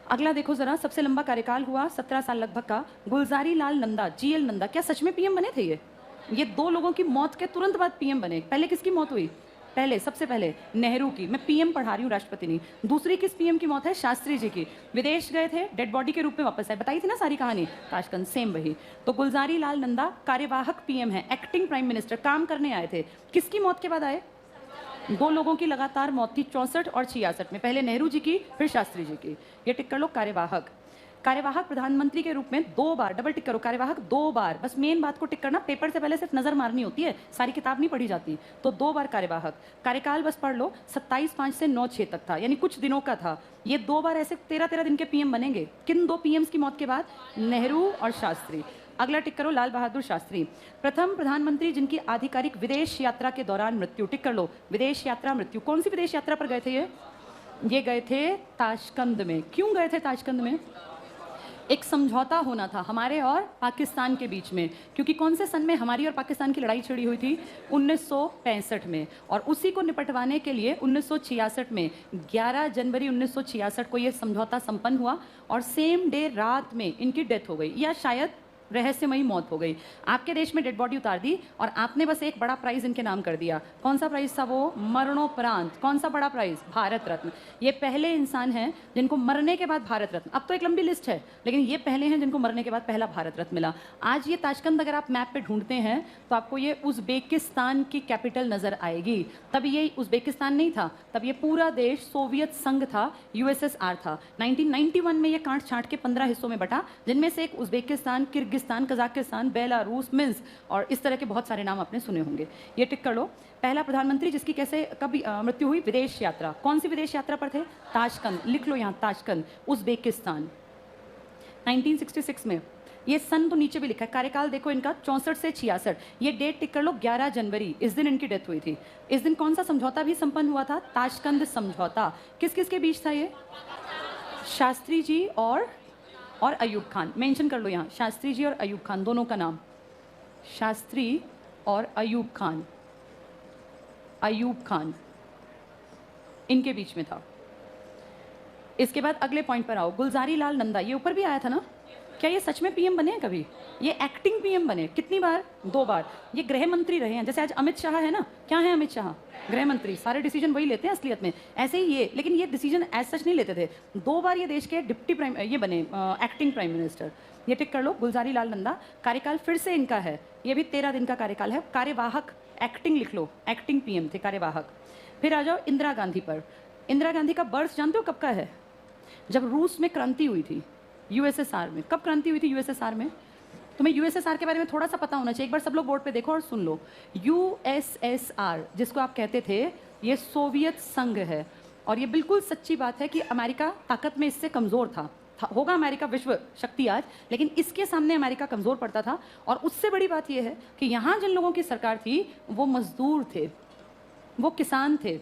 अगला देखो जरा, सबसे लंबा कार्यकाल हुआ 17 साल लगभग का, गुलजारी लाल नंदा, GL नंदा। क्या सच में पीएम बने थे ये 2 लोगों की मौत के तुरंत बाद पीएम बने। पहले किसकी मौत हुई? पहले सबसे पहले नेहरू की। मैं पीएम पढ़ा रही हूँ, राष्ट्रपति नहीं। दूसरी किस पीएम की मौत है? शास्त्री जी की। विदेश गए थे, डेड बॉडी के रूप में वापस आए, बताई थी ना सारी कहानी, ताशकंद, सेम वही। तो गुलजारी लाल नंदा कार्यवाहक पीएम है, एक्टिंग प्राइम मिनिस्टर, काम करने आए थे। किसकी मौत के बाद आए? 2 लोगों की लगातार मौत थी, 64 और 66 में, पहले नेहरू जी की फिर शास्त्री जी की। ये टिक कर लो, कार्यवाहक। कार्यवाहक प्रधानमंत्री के रूप में 2 बार, डबल टिक करो, कार्यवाहक 2 बार। बस मेन बात को टिक करना, पेपर से पहले सिर्फ नजर मारनी होती है, सारी किताब नहीं पढ़ी जाती। तो 2 बार कार्यवाहक। कार्यकाल बस पढ़ लो, 27/5 से 9/6 तक था, यानी कुछ दिनों का था। ये 2 बार ऐसे 13-13 दिन के पीएम बनेंगे। किन 2 पीएम्स की मौत के बाद? नेहरू और शास्त्री। अगला टिक करो, लाल बहादुर शास्त्री, प्रथम प्रधानमंत्री जिनकी आधिकारिक विदेश यात्रा के दौरान मृत्यु। टिक कर लो, विदेश यात्रा, मृत्यु। कौन सी विदेश यात्रा पर गए थे ये गए थे ताशकंद में। क्यों गए थे ताशकंद में? एक समझौता होना था हमारे और पाकिस्तान के बीच में, क्योंकि कौन से सन में हमारी और पाकिस्तान की लड़ाई छिड़ी हुई थी? 1965 में। और उसी को निपटवाने के लिए 1966 में 11 जनवरी 1966 को ये समझौता संपन्न हुआ, और सेम डे रात में इनकी डेथ हो गई, या शायद रहस्यमयी मौत हो गई। आपके देश में डेड बॉडी उतार दी और आपने बस एक बड़ा प्राइज इनके नाम कर दिया। कौन सा प्राइज था वो? मरणोपरांत। कौन सा बड़ा प्राइज? भारत रत्न। ये पहले इंसान हैं जिनको मरने के बाद भारत रत्न, अब तो एक लंबी लिस्ट है, लेकिन ये पहले हैं जिनको मरने के बाद पहला भारत रत्न मिला। आज ये ताशकंद अगर आप मैप पे ढूंढते हैं तो आपको ये उज़्बेकिस्तान की कैपिटल नजर आएगी। तब ये उज़्बेकिस्तान नहीं था, तब ये पूरा देश सोवियत संघ था, USSR था। 1991 में ये कांट छांट के 15 हिस्सों में बटा, जिनमें से एक Uzbekistan, Kyrgyzstan, Kazakhstan, Belarus, Minsk और इस तरह के बहुत सारे नाम आपने सुने होंगे। ये टिक कर लो। पहला प्रधानमंत्री जिसकी कैसे कब मृत्यु हुई? विदेश यात्रा। कौन सी विदेश यात्रा पर थे? ताशकंद। लिख लो यहाँ, ताशकंद, उज़्बेकिस्तान, 1966 में। ये सन तो नीचे भी लिखा है। कार्यकाल देखो इनका 64 से 66। ये डेट टिक कर लो, 11 जनवरी, इस दिन इनकी डेथ हुई थी। इस दिन कौन सा समझौता भी संपन्न हुआ था? ताशकंद समझौता। किस किस के बीच था ये? शास्त्री जी और अयूब खान। मेंशन कर लो यहाँ, शास्त्री जी और अयूब खान, दोनों का नाम, शास्त्री और अयूब खान। अयूब खान इनके बीच में था। इसके बाद अगले पॉइंट पर आओ, गुलजारी लाल नंदा। ये ऊपर भी आया था ना? क्या ये सच में पीएम बने हैं कभी? ये एक्टिंग पीएम बने। कितनी बार? 2 बार। ये गृह मंत्री रहे हैं, जैसे आज अमित शाह है ना, क्या है अमित शाह? गृह मंत्री। सारे डिसीजन वही लेते हैं असलियत में, ऐसे ही ये, लेकिन ये डिसीजन एज सच नहीं लेते थे। 2 बार ये देश के डिप्टी प्राइम ये बने, एक्टिंग प्राइम मिनिस्टर। ये टिक कर लो, गुलजारी लाल नंदा। कार्यकाल फिर से इनका है, ये भी 13 दिन का कार्यकाल है। कार्यवाहक, एक्टिंग लिख लो, एक्टिंग पीएम थे, कार्यवाहक। फिर आ जाओ इंदिरा गांधी पर। इंदिरा गांधी का बर्थ जानते हो कब का है? जब रूस में क्रांति हुई थी, USSR में। कब क्रांति हुई थी USSR में? तुम्हें USSR के बारे में थोड़ा सा पता होना चाहिए। एक बार सब लोग बोर्ड पे देखो और सुन लो। USSR जिसको आप कहते थे, ये सोवियत संघ है, और ये बिल्कुल सच्ची बात है कि अमेरिका ताकत में इससे कमज़ोर था। होगा अमेरिका विश्व शक्ति आज, लेकिन इसके सामने अमेरिका कमज़ोर पड़ता था। और उससे बड़ी बात यह है कि यहाँ जिन लोगों की सरकार थी वो मजदूर थे, वो किसान थे।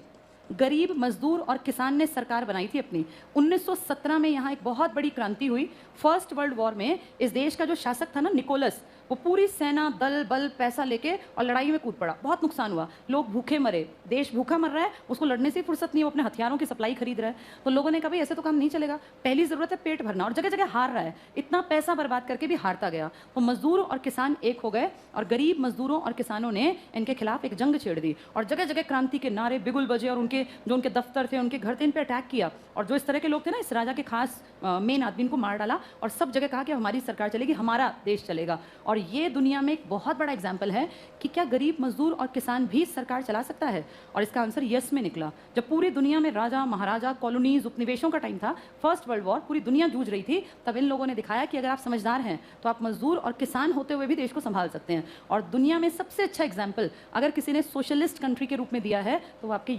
गरीब मजदूर और किसान ने सरकार बनाई थी अपनी। 1917 में यहाँ एक बहुत बड़ी क्रांति हुई। फर्स्ट वर्ल्ड वॉर में इस देश का जो शासक था ना, निकोलस, वो पूरी सेना, दल बल, पैसा लेके और लड़ाई में कूद पड़ा। बहुत नुकसान हुआ, लोग भूखे मरे, देश भूखा मर रहा है, उसको लड़ने से फुर्सत नहीं, वो अपने हथियारों की सप्लाई खरीद रहा है। तो लोगों ने कहा भाई ऐसे तो काम नहीं चलेगा, पहली ज़रूरत है पेट भरना, और जगह जगह हार रहा है, इतना पैसा बर्बाद करके भी हारता गया। तो मजदूर और किसान एक हो गए, और गरीब मजदूरों और किसानों ने इनके खिलाफ एक जंग छेड़ दी, और जगह जगह क्रांति के नारे बिगुल बजे, और उनके जो उनके दफ्तर थे, उनके घर थे, इन पर अटैक किया। और जो इस तरह के लोग थे ना, इस राजा के खास मेन आदमी को मार डाला, और सब जगह कहा कि हमारी सरकार चलेगी, हमारा देश चलेगा। और ये दुनिया में एक बहुत बड़ा एग्जाम्पल है कि क्या गरीब मजदूर और किसान भी सरकार चला सकता है। और इसका आंसर यस में निकला। जब पूरी दुनिया में राजा महाराजा, कॉलोनीज, उपनिवेशों का टाइम था, फर्स्ट वर्ल्ड वॉर, पूरी दुनिया जूझ रही थी, तब इन लोगों ने दिखाया कि अगर आप समझदार हैं तो आप मजदूर और किसान होते हुए भी देश को संभाल सकते हैं। और दुनिया में सबसे अच्छा एग्जाम्पल अगर किसी ने सोशलिस्ट कंट्री के रूप में दिया है तो वो आपके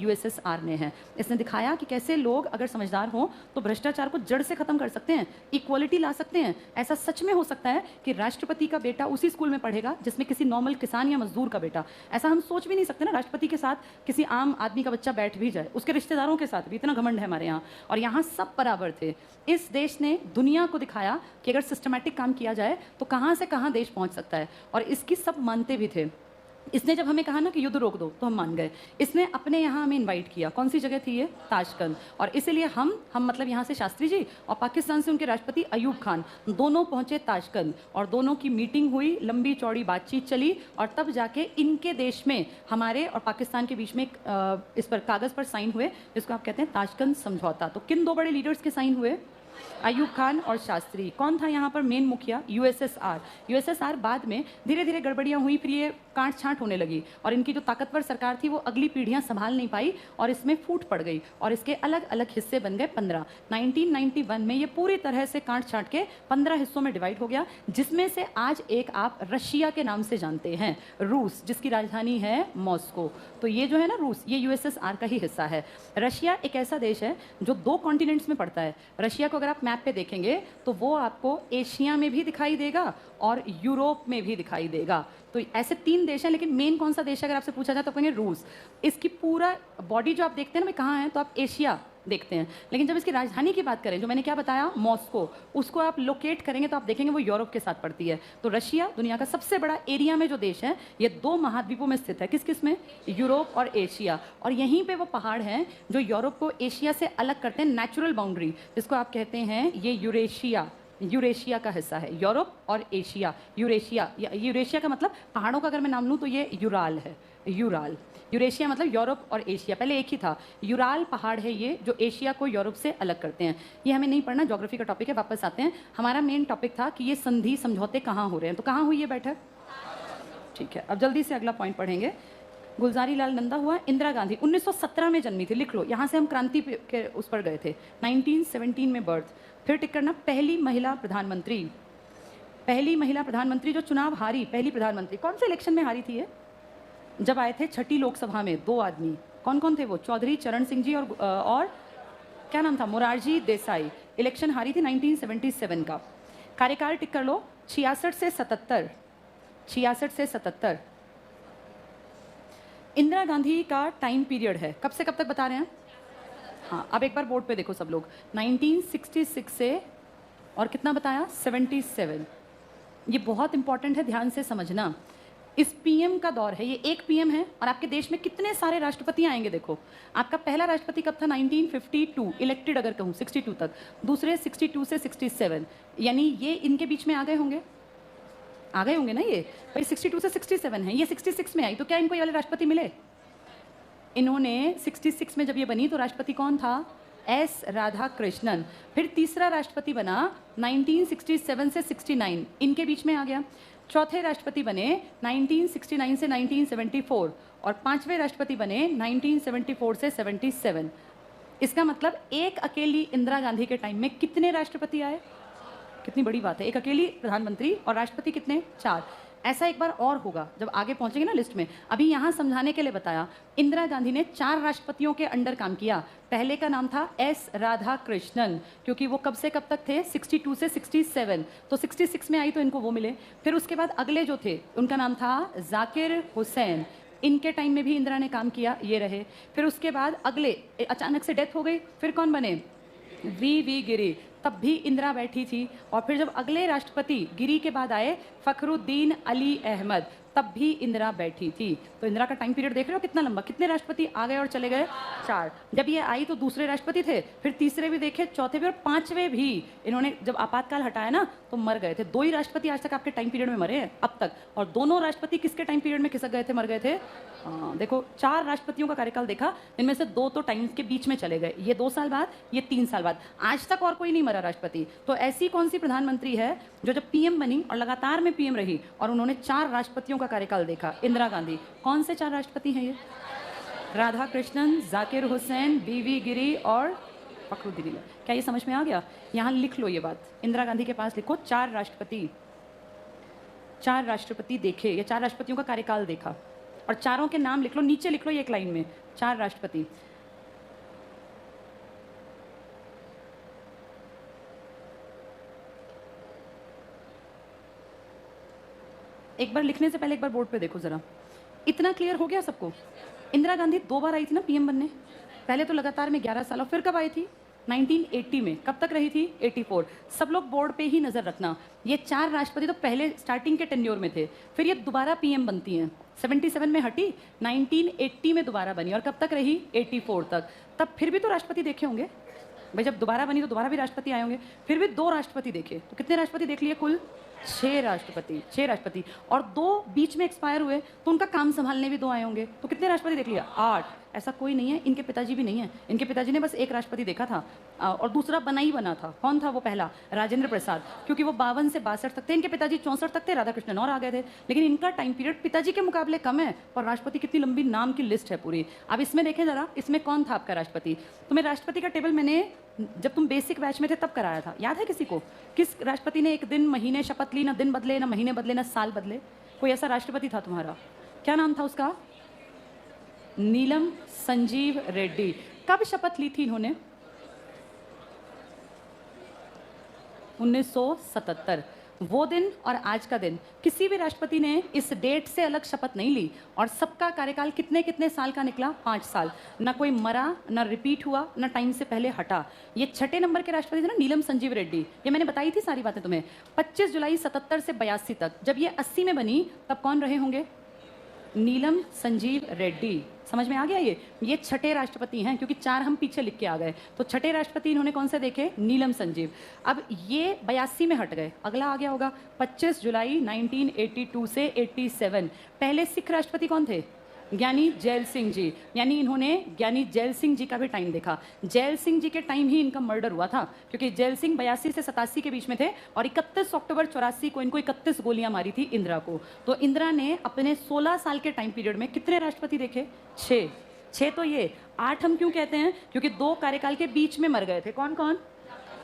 यूएसएसआर ने है। इसने दिखाया कि कैसे लोग अगर समझदार हों तो भ्रष्टाचार को जड़ से खत्म कर सकते हैं, इक्वलिटी ला सकते हैं। ऐसा सच में हो सकता है कि राष्ट्रपति का बेटा उसी स्कूल में पढ़ेगा जिसमें किसी नॉर्मल किसान या मजदूर का बेटा। ऐसा हम सोच भी नहीं सकते ना, राष्ट्रपति के साथ किसी आम आदमी का बच्चा बैठ भी जाए, उसके रिश्तेदारों के साथ भी। इतना घमंड है हमारे यहाँ, और यहाँ सब बराबर थे। इस देश ने दुनिया को दिखाया कि अगर सिस्टमैटिक काम किया जाए तो कहाँ से कहाँ देश पहुँच सकता है, और इसकी सब मानते भी थे। इसने जब हमें कहा ना कि युद्ध रोक दो तो हम मान गए। इसने अपने यहाँ हमें इनवाइट किया। कौन सी जगह थी ये? ताशकंद। और इसीलिए हम मतलब यहाँ से शास्त्री जी और पाकिस्तान से उनके राष्ट्रपति अयूब खान दोनों पहुँचे ताशकंद, और दोनों की मीटिंग हुई, लंबी चौड़ी बातचीत चली, और तब जाके इनके देश में हमारे और पाकिस्तान के बीच में इस पर कागज़ पर साइन हुए, जिसको आप कहते हैं ताशकंद समझौता। तो किन दो बड़े लीडर्स के साइन हुए? अयूब खान और शास्त्री। कौन था यहाँ पर मेन मुखिया? यूएसएसआर। यूएसएसआर बाद में धीरे धीरे गड़बड़ियाँ हुई, फिर ये कांट छांट होने लगी, और इनकी जो ताकतवर सरकार थी वो अगली पीढ़ियाँ संभाल नहीं पाई और इसमें फूट पड़ गई, और इसके अलग अलग हिस्से बन गए 15। 1991 में ये पूरी तरह से कांट छांट के 15 हिस्सों में डिवाइड हो गया, जिसमें से आज एक आप रशिया के नाम से जानते हैं, रूस, जिसकी राजधानी है मॉस्को। तो ये जो है ना रूस, ये यूएसएसआर का ही हिस्सा है। रशिया एक ऐसा देश है जो 2 कॉन्टिनेंट्स में पड़ता है। रशिया को अगर आप मैप पे देखेंगे तो वो आपको एशिया में भी दिखाई देगा और यूरोप में भी दिखाई देगा। तो ऐसे 3 देश हैं, लेकिन मेन कौन सा देश है अगर आपसे पूछा जाए तो कहेंगे रूस। इसकी पूरा बॉडी जो आप देखते हैं ना, कहाँ है, तो आप एशिया देखते हैं, लेकिन जब इसकी राजधानी की बात करें, जो मैंने क्या बताया, मॉस्को, उसको आप लोकेट करेंगे तो आप देखेंगे वो यूरोप के साथ पड़ती है। तो रशिया दुनिया का सबसे बड़ा एरिया में जो देश है, ये 2 महाद्वीपों में स्थित है। किस किस में? यूरोप और एशिया। और यहीं पे वो पहाड़ हैं जो यूरोप को एशिया से अलग करते हैं, नेचुरल बाउंड्री, जिसको आप कहते हैं ये यूरेशिया। यूरेशिया का हिस्सा है यूरोप और एशिया। यूरेशिया, यूरेशिया का मतलब पहाड़ों का अगर मैं नाम लूँ तो ये यूराल है। यूराल, यूरेशिया मतलब यूरोप और एशिया, पहले एक ही था। यूराल पहाड़ है ये जो एशिया को यूरोप से अलग करते हैं। ये हमें नहीं पढ़ना, ज्योग्राफी का टॉपिक है। वापस आते हैं, हमारा मेन टॉपिक था कि ये संधि समझौते कहाँ हो रहे हैं। तो कहाँ हुई ये बैठक? ठीक है, अब जल्दी से अगला पॉइंट पढ़ेंगे। गुलजारी लाल नंदा हुआ, इंदिरा गांधी 1917 में जन्मी थी, लिख लो, यहाँ से हम क्रांति के उस पर गए थे। 1917 में बर्थ। फिर टिक करना, पहली महिला प्रधानमंत्री। पहली महिला प्रधानमंत्री जो चुनाव हारी, पहली प्रधानमंत्री। कौन से इलेक्शन में हारी थी ये? जब आए थे छठी लोकसभा में 2 आदमी। कौन कौन थे वो? चौधरी चरण सिंह जी और क्या नाम था, मोरारजी देसाई। इलेक्शन हारी थी 1977 का। कार्यकाल टिक कर लो, 66 से 77। 66 से 77 इंदिरा गांधी का टाइम पीरियड है। कब से कब तक बता रहे हैं? हाँ, अब एक बार बोर्ड पे देखो सब लोग। 1966 से और कितना बताया? 77। ये बहुत इंपॉर्टेंट है, ध्यान से समझना। इस पीएम का दौर है, ये एक पीएम है, और आपके देश में कितने सारे राष्ट्रपति आएंगे देखो। आपका पहला राष्ट्रपति कब था? 1952 इलेक्टेड अगर कहूँ, 62 तक। दूसरे 62 से 67, यानी ये इनके बीच में आ गए होंगे, आ गए होंगे ना ये भाई। 62 से 67 है, ये 66 में आई, तो क्या इनको ये वाले राष्ट्रपति मिले? इन्होंने 66 में जब ये बनी तो राष्ट्रपति कौन था? एस राधाकृष्णन। फिर तीसरा राष्ट्रपति बना 1967 से 69, इनके बीच में आ गया। चौथे राष्ट्रपति बने 1969 से 1974, और 5वें राष्ट्रपति बने 1974 से 77। इसका मतलब एक अकेली इंदिरा गांधी के टाइम में कितने राष्ट्रपति आए? कितनी बड़ी बात है, एक अकेली प्रधानमंत्री और राष्ट्रपति कितने? 4। ऐसा एक बार और होगा जब आगे पहुंचेंगे ना लिस्ट में। अभी यहाँ समझाने के लिए बताया, इंदिरा गांधी ने 4 राष्ट्रपतियों के अंडर काम किया। पहले का नाम था एस राधाकृष्णन, क्योंकि वो कब से कब तक थे? 62 से 67, तो 66 में आई तो इनको वो मिले। फिर उसके बाद अगले जो थे उनका नाम था जाकिर हुसैन, इनके टाइम में भी इंदिरा ने काम किया, ये रहे। फिर उसके बाद अगले अचानक से डेथ हो गई, फिर कौन बने? वी गिरी, तब भी इंदिरा बैठी थी। और फिर जब अगले राष्ट्रपति गिरी के बाद आए फखरुद्दीन अली अहमद, तब भी इंदिरा बैठी थी। तो इंदिरा का टाइम पीरियड देख रहे हो कितना लंबा, कितने राष्ट्रपति आ गए और चले गए? 4। जब ये आई तो दूसरे राष्ट्रपति थे, फिर तीसरे भी देखे, चौथे भी, और 5वें भी इन्होंने जब आपातकाल हटाया ना तो मर गए थे। 2 ही राष्ट्रपति आज तक आपके टाइम पीरियड में मरे हैं अब तक, और दोनों राष्ट्रपति किसके टाइम पीरियड में खिसक गए थे, मर गए थे? देखो 4 राष्ट्रपतियों का कार्यकाल देखा, इनमें से 2 तो टाइम के बीच में चले गए, ये 2 साल बाद, ये 3 साल बाद। आज तक और कोई नहीं मरा राष्ट्रपति। तो ऐसी कौन सी प्रधानमंत्री है जो जब पीएम बनी और लगातार में पीएम रही और उन्होंने 4 राष्ट्रपतियों का कार्यकाल देखा? इंदिरा गांधी। कौन से 4 राष्ट्रपति हैं ये? राधाकृष्णन, जाकिर हुसैन, वी गिरी और फखरुद्दीन। क्या ये समझ में आ गया? यहाँ लिख लो ये बात, इंदिरा गांधी के पास लिखो 4 राष्ट्रपति। 4 राष्ट्रपति देखे, ये 4 राष्ट्रपतियों का कार्यकाल देखा, और चारों के नाम लिख लो, नीचे लिख लो ये एक लाइन में, 4 राष्ट्रपति। एक बार लिखने से पहले एक बार बोर्ड पे देखो ज़रा, इतना क्लियर हो गया सबको? इंदिरा गांधी 2 बार आई थी ना पीएम बनने, पहले तो लगातार में 11 साल, और फिर कब आई थी? 1980 में। कब तक रही थी? 84। सब लोग बोर्ड पे ही नज़र रखना। ये 4 राष्ट्रपति तो पहले स्टार्टिंग के टेन्योर में थे, फिर ये दोबारा पीएम बनती हैं। 77 में हटी, 1980 में दोबारा बनी, और कब तक रही? 84 तक। तब फिर भी तो राष्ट्रपति देखे होंगे भाई, जब दोबारा बनी तो दोबारा भी राष्ट्रपति आए होंगे, फिर भी 2 राष्ट्रपति देखे, तो कितने राष्ट्रपति देख लिए कुल? 6 राष्ट्रपति, 6 राष्ट्रपति, और 2 बीच में एक्सपायर हुए, तो उनका काम संभालने भी 2 आए होंगे, तो कितने राष्ट्रपति देख लिया? 8। ऐसा कोई नहीं है, इनके पिताजी भी नहीं है, इनके पिताजी ने बस 1 राष्ट्रपति देखा था, और दूसरा बना ही बना था। कौन था वो पहला? राजेंद्र प्रसाद, क्योंकि वो 52 से 62 तक थे, इनके पिताजी 64 तक थे, राधाकृष्णन और आ गए थे, लेकिन इनका टाइम पीरियड पिताजी के मुकाबले कम है, और राष्ट्रपति कितनी लंबी नाम की लिस्ट है पूरी। अब इसमें देखें जरा, इसमें कौन था आपका राष्ट्रपति? तुम्हें राष्ट्रपति का टेबल मैंने जब तुम बेसिक बैच में थे तब कराया था, याद है किसी को? किस राष्ट्रपति ने एक दिन महीने शपथ ली? ना दिन बदले, ना महीने बदले, ना साल बदले। कोई ऐसा राष्ट्रपति था तुम्हारा? क्या नाम था उसका? नीलम संजीव रेड्डी। कब शपथ ली थी इन्होंने? 1977। वो दिन और आज का दिन, किसी भी राष्ट्रपति ने इस डेट से अलग शपथ नहीं ली, और सबका कार्यकाल कितने कितने साल का निकला? 5 साल। ना कोई मरा, ना रिपीट हुआ, ना टाइम से पहले हटा। ये 6ठे नंबर के राष्ट्रपति थे ना, नीलम संजीव रेड्डी। ये मैंने बताई थी सारी बातें तुम्हें। 25 जुलाई 77 से 82 तक, जब ये 80 में बनी तब कौन रहे होंगे? नीलम संजीव रेड्डी। समझ में आ गया? ये 6ठे राष्ट्रपति हैं, क्योंकि 4 हम पीछे लिख के आ गए, तो 6ठे राष्ट्रपति इन्होंने कौन से देखे? नीलम संजीव। अब ये 82 में हट गए, अगला आ गया होगा 25 जुलाई 1982 से 87। पहले सिख राष्ट्रपति कौन थे? ज्ञानी जैल सिंह जी। यानी इन्होंने ज्ञानी जैल सिंह जी का भी टाइम देखा। जैल सिंह जी के टाइम ही इनका मर्डर हुआ था, क्योंकि जैल सिंह 82 से 87 के बीच में थे, और 31 अक्टूबर 84 को इनको 31 गोलियां मारी थी इंदिरा को। तो इंदिरा ने अपने 16 साल के टाइम पीरियड में कितने राष्ट्रपति देखे? 6। तो ये 8 हम क्यों कहते हैं? क्योंकि 2 कार्यकाल के बीच में मर गए थे। कौन कौन?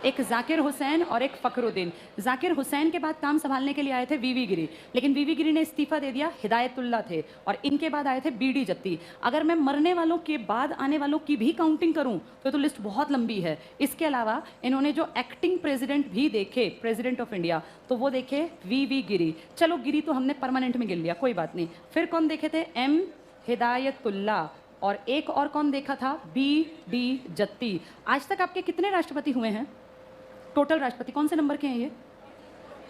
एक जाकिर हुसैन और एक फखरुद्दीन। जाकिर हुसैन के बाद काम संभालने के लिए आए थे वीवी गिरी, लेकिन वीवी गिरी ने इस्तीफा दे दिया, हिदायतुल्ला थे, और इनके बाद आए थे बीडी जत्ती। अगर मैं मरने वालों के बाद आने वालों की भी काउंटिंग करूं तो लिस्ट बहुत लंबी है। इसके अलावा इन्होंने जो एक्टिंग प्रेसिडेंट भी देखे, प्रेसिडेंट ऑफ इंडिया, तो वो देखे वीवी गिरी। चलो गिरी तो हमने परमानेंट में गिन लिया, कोई बात नहीं। फिर कौन देखे थे? एम हिदायतुल्ला, और एक और कौन देखा था? बीडी जत्ती। आज तक आपके कितने राष्ट्रपति हुए हैं टोटल? राष्ट्रपति कौन से नंबर के हैं ये?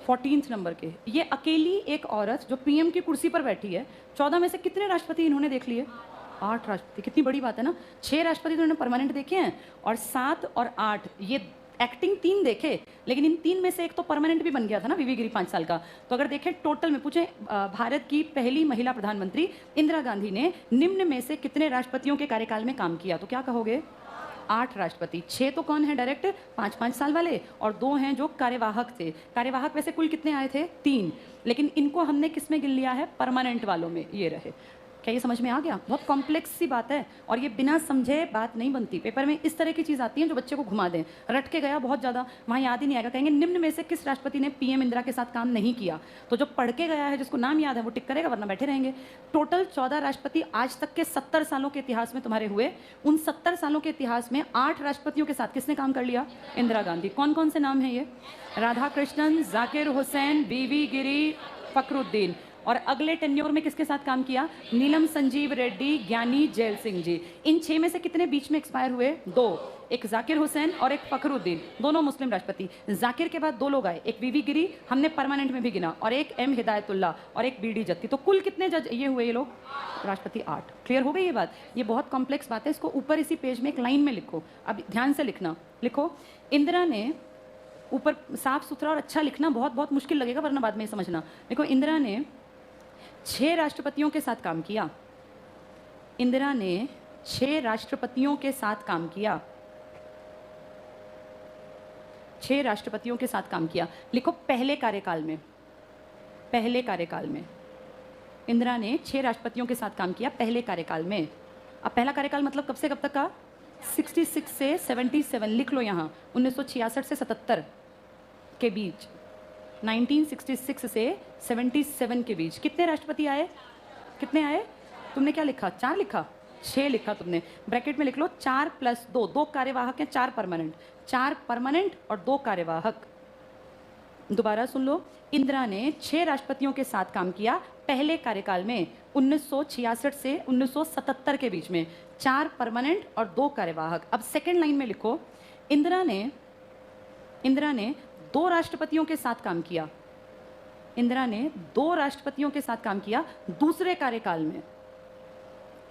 14th नंबर के। ये अकेली एक औरत जो पीएम की कुर्सी पर बैठी है, 14 में से कितने राष्ट्रपति इन्होंने देख लिए? 8 राष्ट्रपति। कितनी बड़ी बात है ना। 6 राष्ट्रपति तो इन्होंने परमानेंट देखे हैं, और 7 और 8 ये एक्टिंग 3 देखे, लेकिन इन 3 में से एक तो परमानेंट भी बन गया था ना, वीवी गिरी 5 साल का। तो अगर देखें टोटल में, पूछे भारत की पहली महिला प्रधानमंत्री इंदिरा गांधी ने निम्न में से कितने राष्ट्रपतियों के कार्यकाल में काम किया, तो क्या कहोगे? 8 राष्ट्रपति। 6 तो कौन है? डायरेक्ट 5-5 साल वाले, और 2 हैं जो कार्यवाहक थे। कार्यवाहक वैसे कुल कितने आए थे? 3, लेकिन इनको हमने किस में गिन लिया है? परमानेंट वालों में ये रहे। क्या ये समझ में आ गया? बहुत कॉम्प्लेक्स सी बात है, और ये बिना समझे बात नहीं बनती। पेपर में इस तरह की चीज़ आती है जो बच्चे को घुमा दें, रट के गया बहुत ज़्यादा, वहाँ याद ही नहीं आएगा। कहेंगे निम्न में से किस राष्ट्रपति ने पीएम इंदिरा के साथ काम नहीं किया, तो जो पढ़ के गया है, जिसको नाम याद है, वो टिक करेगा, वरना बैठे रहेंगे। टोटल 14 राष्ट्रपति आज तक के 70 सालों के इतिहास में तुम्हारे हुए। उन 70 सालों के इतिहास में 8 राष्ट्रपतियों के साथ किसने काम कर लिया? इंदिरा गांधी। कौन कौन से नाम है ये? राधाकृष्णन, जाकिर हुसैन, बीवी गिरी, फखरुद्दीन। और अगले टेन्योर में किसके साथ काम किया? नीलम संजीव रेड्डी, ज्ञानी जैल सिंह जी। इन 6 में से कितने बीच में एक्सपायर हुए? 2, एक जाकिर हुसैन और एक फखरुद्दीन, दोनों मुस्लिम राष्ट्रपति। जाकिर के बाद 2 लोग आए, एक वीवी गिरी, हमने परमानेंट में भी गिना, और एक एम हिदायतुल्ला, और एक बीडी जत्ती। तो कुल कितने जज ये हुए ये लोग? राष्ट्रपति 8। क्लियर हो गई ये बात? ये बहुत कॉम्प्लेक्स बात है, इसको ऊपर इसी पेज में एक लाइन में लिखो। अब ध्यान से लिखना, लिखो। इंदिरा ने, ऊपर साफ सुथरा और अच्छा लिखना, बहुत बहुत मुश्किल लगेगा वरना बाद में समझना। देखो, इंदिरा ने 6 राष्ट्रपतियों के साथ काम किया। इंदिरा ने 6 राष्ट्रपतियों के साथ काम किया। 6 राष्ट्रपतियों के साथ काम किया। लिखो पहले कार्यकाल में। पहले कार्यकाल में इंदिरा ने 6 राष्ट्रपतियों के साथ काम किया पहले कार्यकाल में। अब पहला कार्यकाल मतलब कब से कब तक का? 66 से 77। लिख लो यहाँ, 1966 से 77 के बीच, 1966 से 77 के बीच कितने राष्ट्रपति आए? कितने आए? तुमने क्या लिखा? 4 लिखा? 6 लिखा तुमने। ब्रैकेट में लिख लो 4 + 2, 2 कार्यवाहक हैं, 4 परमानेंट। 4 परमानेंट और 2 कार्यवाहक। दोबारा सुन लो। इंदिरा ने 6 राष्ट्रपतियों के साथ काम किया पहले कार्यकाल में, 1966 से 1977 के बीच में। 4 परमानेंट और 2 कार्यवाहक। अब सेकेंड लाइन में लिखो, इंदिरा ने 2 राष्ट्रपतियों के साथ काम किया। इंदिरा ने 2 राष्ट्रपतियों के साथ काम किया दूसरे कार्यकाल में।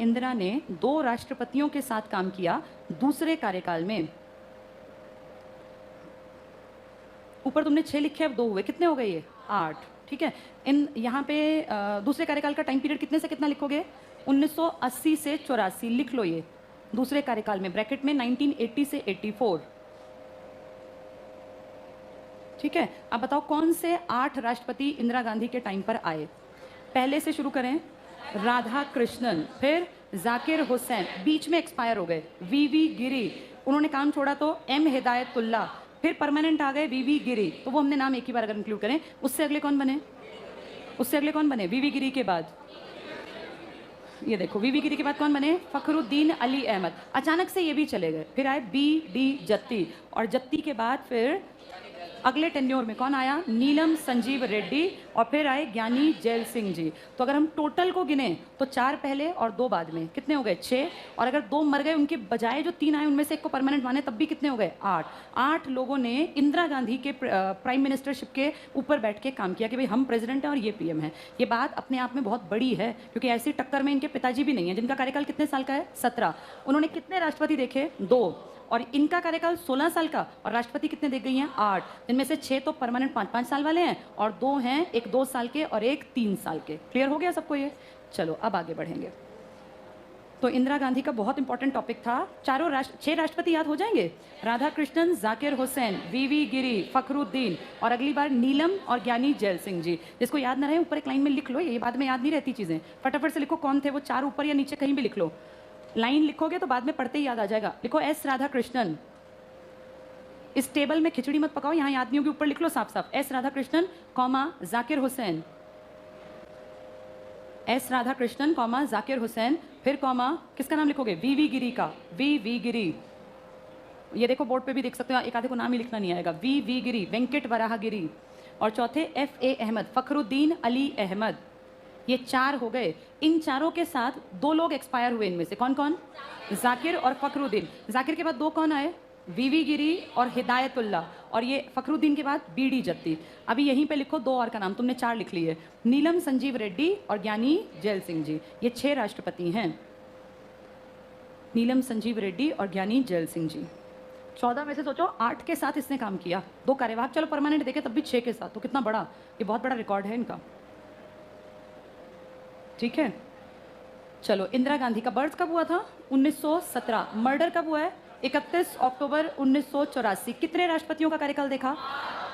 इंदिरा ने 2 राष्ट्रपतियों के साथ काम किया दूसरे कार्यकाल में। ऊपर तुमने 6 लिखे, अब 2 हुए, कितने हो गए ये? 8। ठीक है, इन यहाँ पे दूसरे कार्यकाल का टाइम पीरियड कितने से कितना लिखोगे? 1980 से 84 लिख लो ये दूसरे कार्यकाल में, ब्रैकेट में 1980 से 84। ठीक है, अब बताओ कौन से 8 राष्ट्रपति इंदिरा गांधी के टाइम पर आए? पहले से शुरू करें, राधा कृष्णन, फिर जाकिर हुसैन, बीच में एक्सपायर हो गए, वीवी गिरी, उन्होंने काम छोड़ा तो एम हिदायतुल्ला, फिर परमानेंट आ गए वीवी गिरी, तो वो हमने नाम एक ही बार अगर इंक्लूड करें। उससे अगले कौन बने? वीवी गिरी के बाद ये देखो, वीवी गिरी के बाद कौन बने? फखरुद्दीन अली अहमद। अचानक से ये भी चले गए। फिर आए बी डी जत्ती, और जत्ती के बाद फिर अगले टेन्योर में कौन आया? नीलम संजीव रेड्डी, और फिर आए ज्ञानी जैल सिंह जी। तो अगर हम टोटल को गिने तो 4 पहले और 2 बाद में, कितने हो गए? 6। और अगर 2 मर गए, उनके बजाय जो 3 आए उनमें से 1 को परमानेंट माने, तब भी कितने हो गए? 8। 8 लोगों ने इंदिरा गांधी के प्राइम मिनिस्टरशिप के ऊपर बैठ के काम किया कि भाई हम प्रेसिडेंट हैं और ये पीएम है। ये बात अपने आप में बहुत बड़ी है, क्योंकि ऐसी टक्कर में इनके पिताजी भी नहीं है, जिनका कार्यकाल कितने साल का है? 17। उन्होंने कितने राष्ट्रपति देखे? 2। और इनका कार्यकाल 16 साल का, और राष्ट्रपति कितने दे गई हैं? 8। जिनमें से 6 तो परमानेंट 5-5 साल वाले हैं, और 2 हैं, एक 2 साल के और एक 3 साल के। क्लियर हो गया सबको ये? चलो अब आगे बढ़ेंगे। तो इंदिरा गांधी का बहुत इंपॉर्टेंट टॉपिक था। 6 राष्ट्रपति याद हो जाएंगे? राधा कृष्णन, जाकिर हुसैन, वीवी गिरी, फखरुद्दीन, और अगली बार नीलम और ज्ञानी जैल सिंह जी। जिसको याद ना रहे ऊपर एक लाइन में लिख लो, ये बाद में याद नहीं रहती चीजें, फटाफट से लिखो कौन थे वो 4, ऊपर या नीचे कहीं भी लिख लो। लाइन लिखोगे तो बाद में पढ़ते ही याद आ जाएगा। लिखो एस राधा कृष्णन। इस टेबल में खिचड़ी मत पकाओ, यहाँ याद नहीं होगी, ऊपर लिख लो साफ साफ, S Radha Krishnan comma Zakir Hussain, S Radha Krishnan comma Zakir Hussain, फिर कॉमा किसका नाम लिखोगे? वीवी गिरी का, वी गिरी। ये देखो बोर्ड पे भी देख सकते हो, एक आधे को नाम ही लिखना नहीं आएगा। वी गिरी, वेंकट वराह गिरी। और चौथे FA अहमद, फखरुद्दीन अली अहमद। ये 4 हो गए। इन चारों के साथ 2 लोग एक्सपायर हुए, इनमें से कौन कौन? जाकिर और फखरुद्दीन। जाकिर के बाद 2 कौन आए? वीवी गिरी और हिदायतुल्ला, और ये फखरुद्दीन के बाद BD जत्ती। अभी यहीं पे लिखो 2 और का नाम, तुमने 4 लिख लिए, नीलम संजीव रेड्डी और ज्ञानी जैल सिंह जी। ये 6 राष्ट्रपति हैं, नीलम संजीव रेड्डी और ज्ञानी जैल सिंह जी। 14 में से सोचो 8 के साथ इसने काम किया, 2 कार्यवाहक, चलो परमानेंट देखे तब भी 6 के साथ, तो कितना बड़ा, ये बहुत बड़ा रिकॉर्ड है इनका। ठीक है, चलो इंदिरा गांधी का बर्थ कब हुआ था? 1917। मर्डर कब हुआ है? 31 अक्टूबर 1984। कितने राष्ट्रपतियों का कार्यकाल देखा?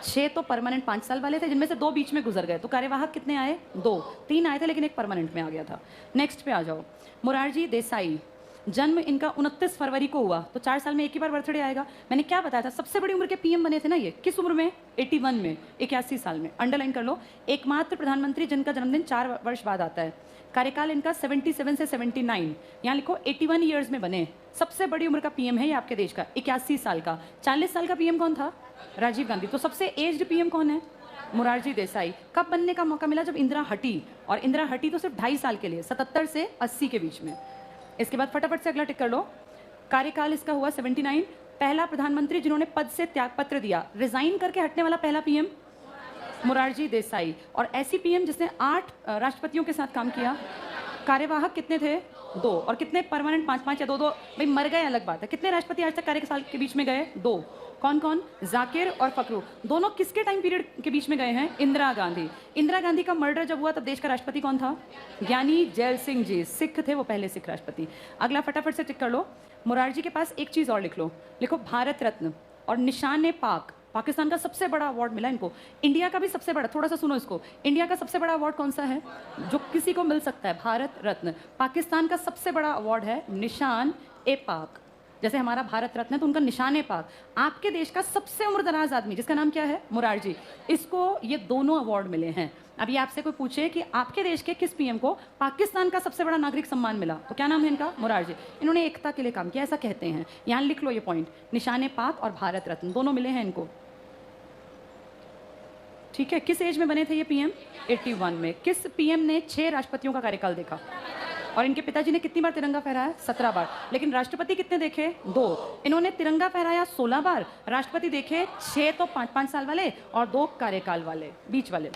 6 तो परमानेंट 5 साल वाले थे, जिनमें से 2 बीच में गुजर गए, तो कार्यवाहक कितने आए? 2। 3 आए थे लेकिन 1 परमानेंट में आ गया था। नेक्स्ट पे आ जाओ, मोरारजी देसाई। जन्म इनका 29 फरवरी को हुआ, तो 4 साल में एक ही बार बर्थडे आएगा। मैंने क्या बताया था? सबसे बड़ी उम्र के पीएम बने थे ना ये। किस उम्र में? 81 में, 81 साल में। अंडरलाइन कर लो, एकमात्र प्रधानमंत्री जिनका जन्मदिन 4 वर्ष बाद आता है। कार्यकाल इनका 77 से 79, यहाँ लिखो 81 ईयर्स में बने। सबसे बड़ी उम्र का पीएम है ये आपके देश का, 81 साल का। 40 साल का पीएम कौन था? राजीव गांधी। तो सबसे एज्ड पीएम कौन है? मोरारजी देसाई। कब बनने का मौका मिला? जब इंदिरा हटी, और इंदिरा हटी तो सिर्फ 2.5 साल के लिए, 77 से 80 के बीच में। इसके बाद फटाफट से अगला टिक कर लो, कार्यकाल इसका हुआ 79। पहला प्रधानमंत्री जिन्होंने पद से त्यागपत्र दिया, रिजाइन करके हटने वाला पहला पीएम मोरारजी देसाई। और ऐसी पीएम जिसने 8 राष्ट्रपतियों के साथ काम किया। कार्यवाहक कितने थे? 2। और कितने परमानेंट? 5-5 या 2-2। भाई मर गए अलग बात है, कितने राष्ट्रपति आज तक कार्यकाल के बीच में गए? 2। कौन कौन? जाकिर और फखरू। दोनों किसके टाइम पीरियड के बीच में गए हैं? इंदिरा गांधी। इंदिरा गांधी का मर्डर जब हुआ तब देश का राष्ट्रपति कौन था? ज्ञानी जैल सिंह जी। सिख थे वो, पहले सिख राष्ट्रपति। अगला फटाफट से टिक कर लो, मोरारजी के पास एक चीज और लिख लो, लिखो भारत रत्न और निशान पाक। पाकिस्तान का सबसे बड़ा अवार्ड मिला इनको। इंडिया का भी सबसे बड़ा, थोड़ा सा सुनो इसको, इंडिया का सबसे बड़ा अवार्ड कौन सा है जो किसी को मिल सकता है? भारत रत्न। पाकिस्तान का सबसे बड़ा अवार्ड है निशान ए पाक। जैसे हमारा भारत रत्न है तो उनका निशान ए पाक। आपके देश का सबसे उम्रदराज आदमी जिसका नाम क्या है? मोरारजी। इसको ये दोनों अवार्ड मिले हैं। अभी आपसे कोई पूछे कि आपके देश के किस पीएम को पाकिस्तान का सबसे बड़ा नागरिक सम्मान मिला, तो क्या नाम है इनका? मोरारजी। इन्होंने एकता के लिए काम किया, ऐसा कहते हैं। यहाँ लिख लो ये पॉइंट, निशान ए पाक और भारत रत्न दोनों मिले हैं इनको। ठीक है, किस एज में बने थे ये पीएम? 81 में। किस पीएम ने 6 राष्ट्रपतियों का कार्यकाल देखा? और इनके पिताजी ने कितनी बार तिरंगा फहराया? 17 बार। लेकिन राष्ट्रपति कितने देखे? 2। इन्होंने तिरंगा फहराया 16 बार, राष्ट्रपति देखे 6 तो 5-5 साल वाले और 2 कार्यकाल वाले, बीच वाले।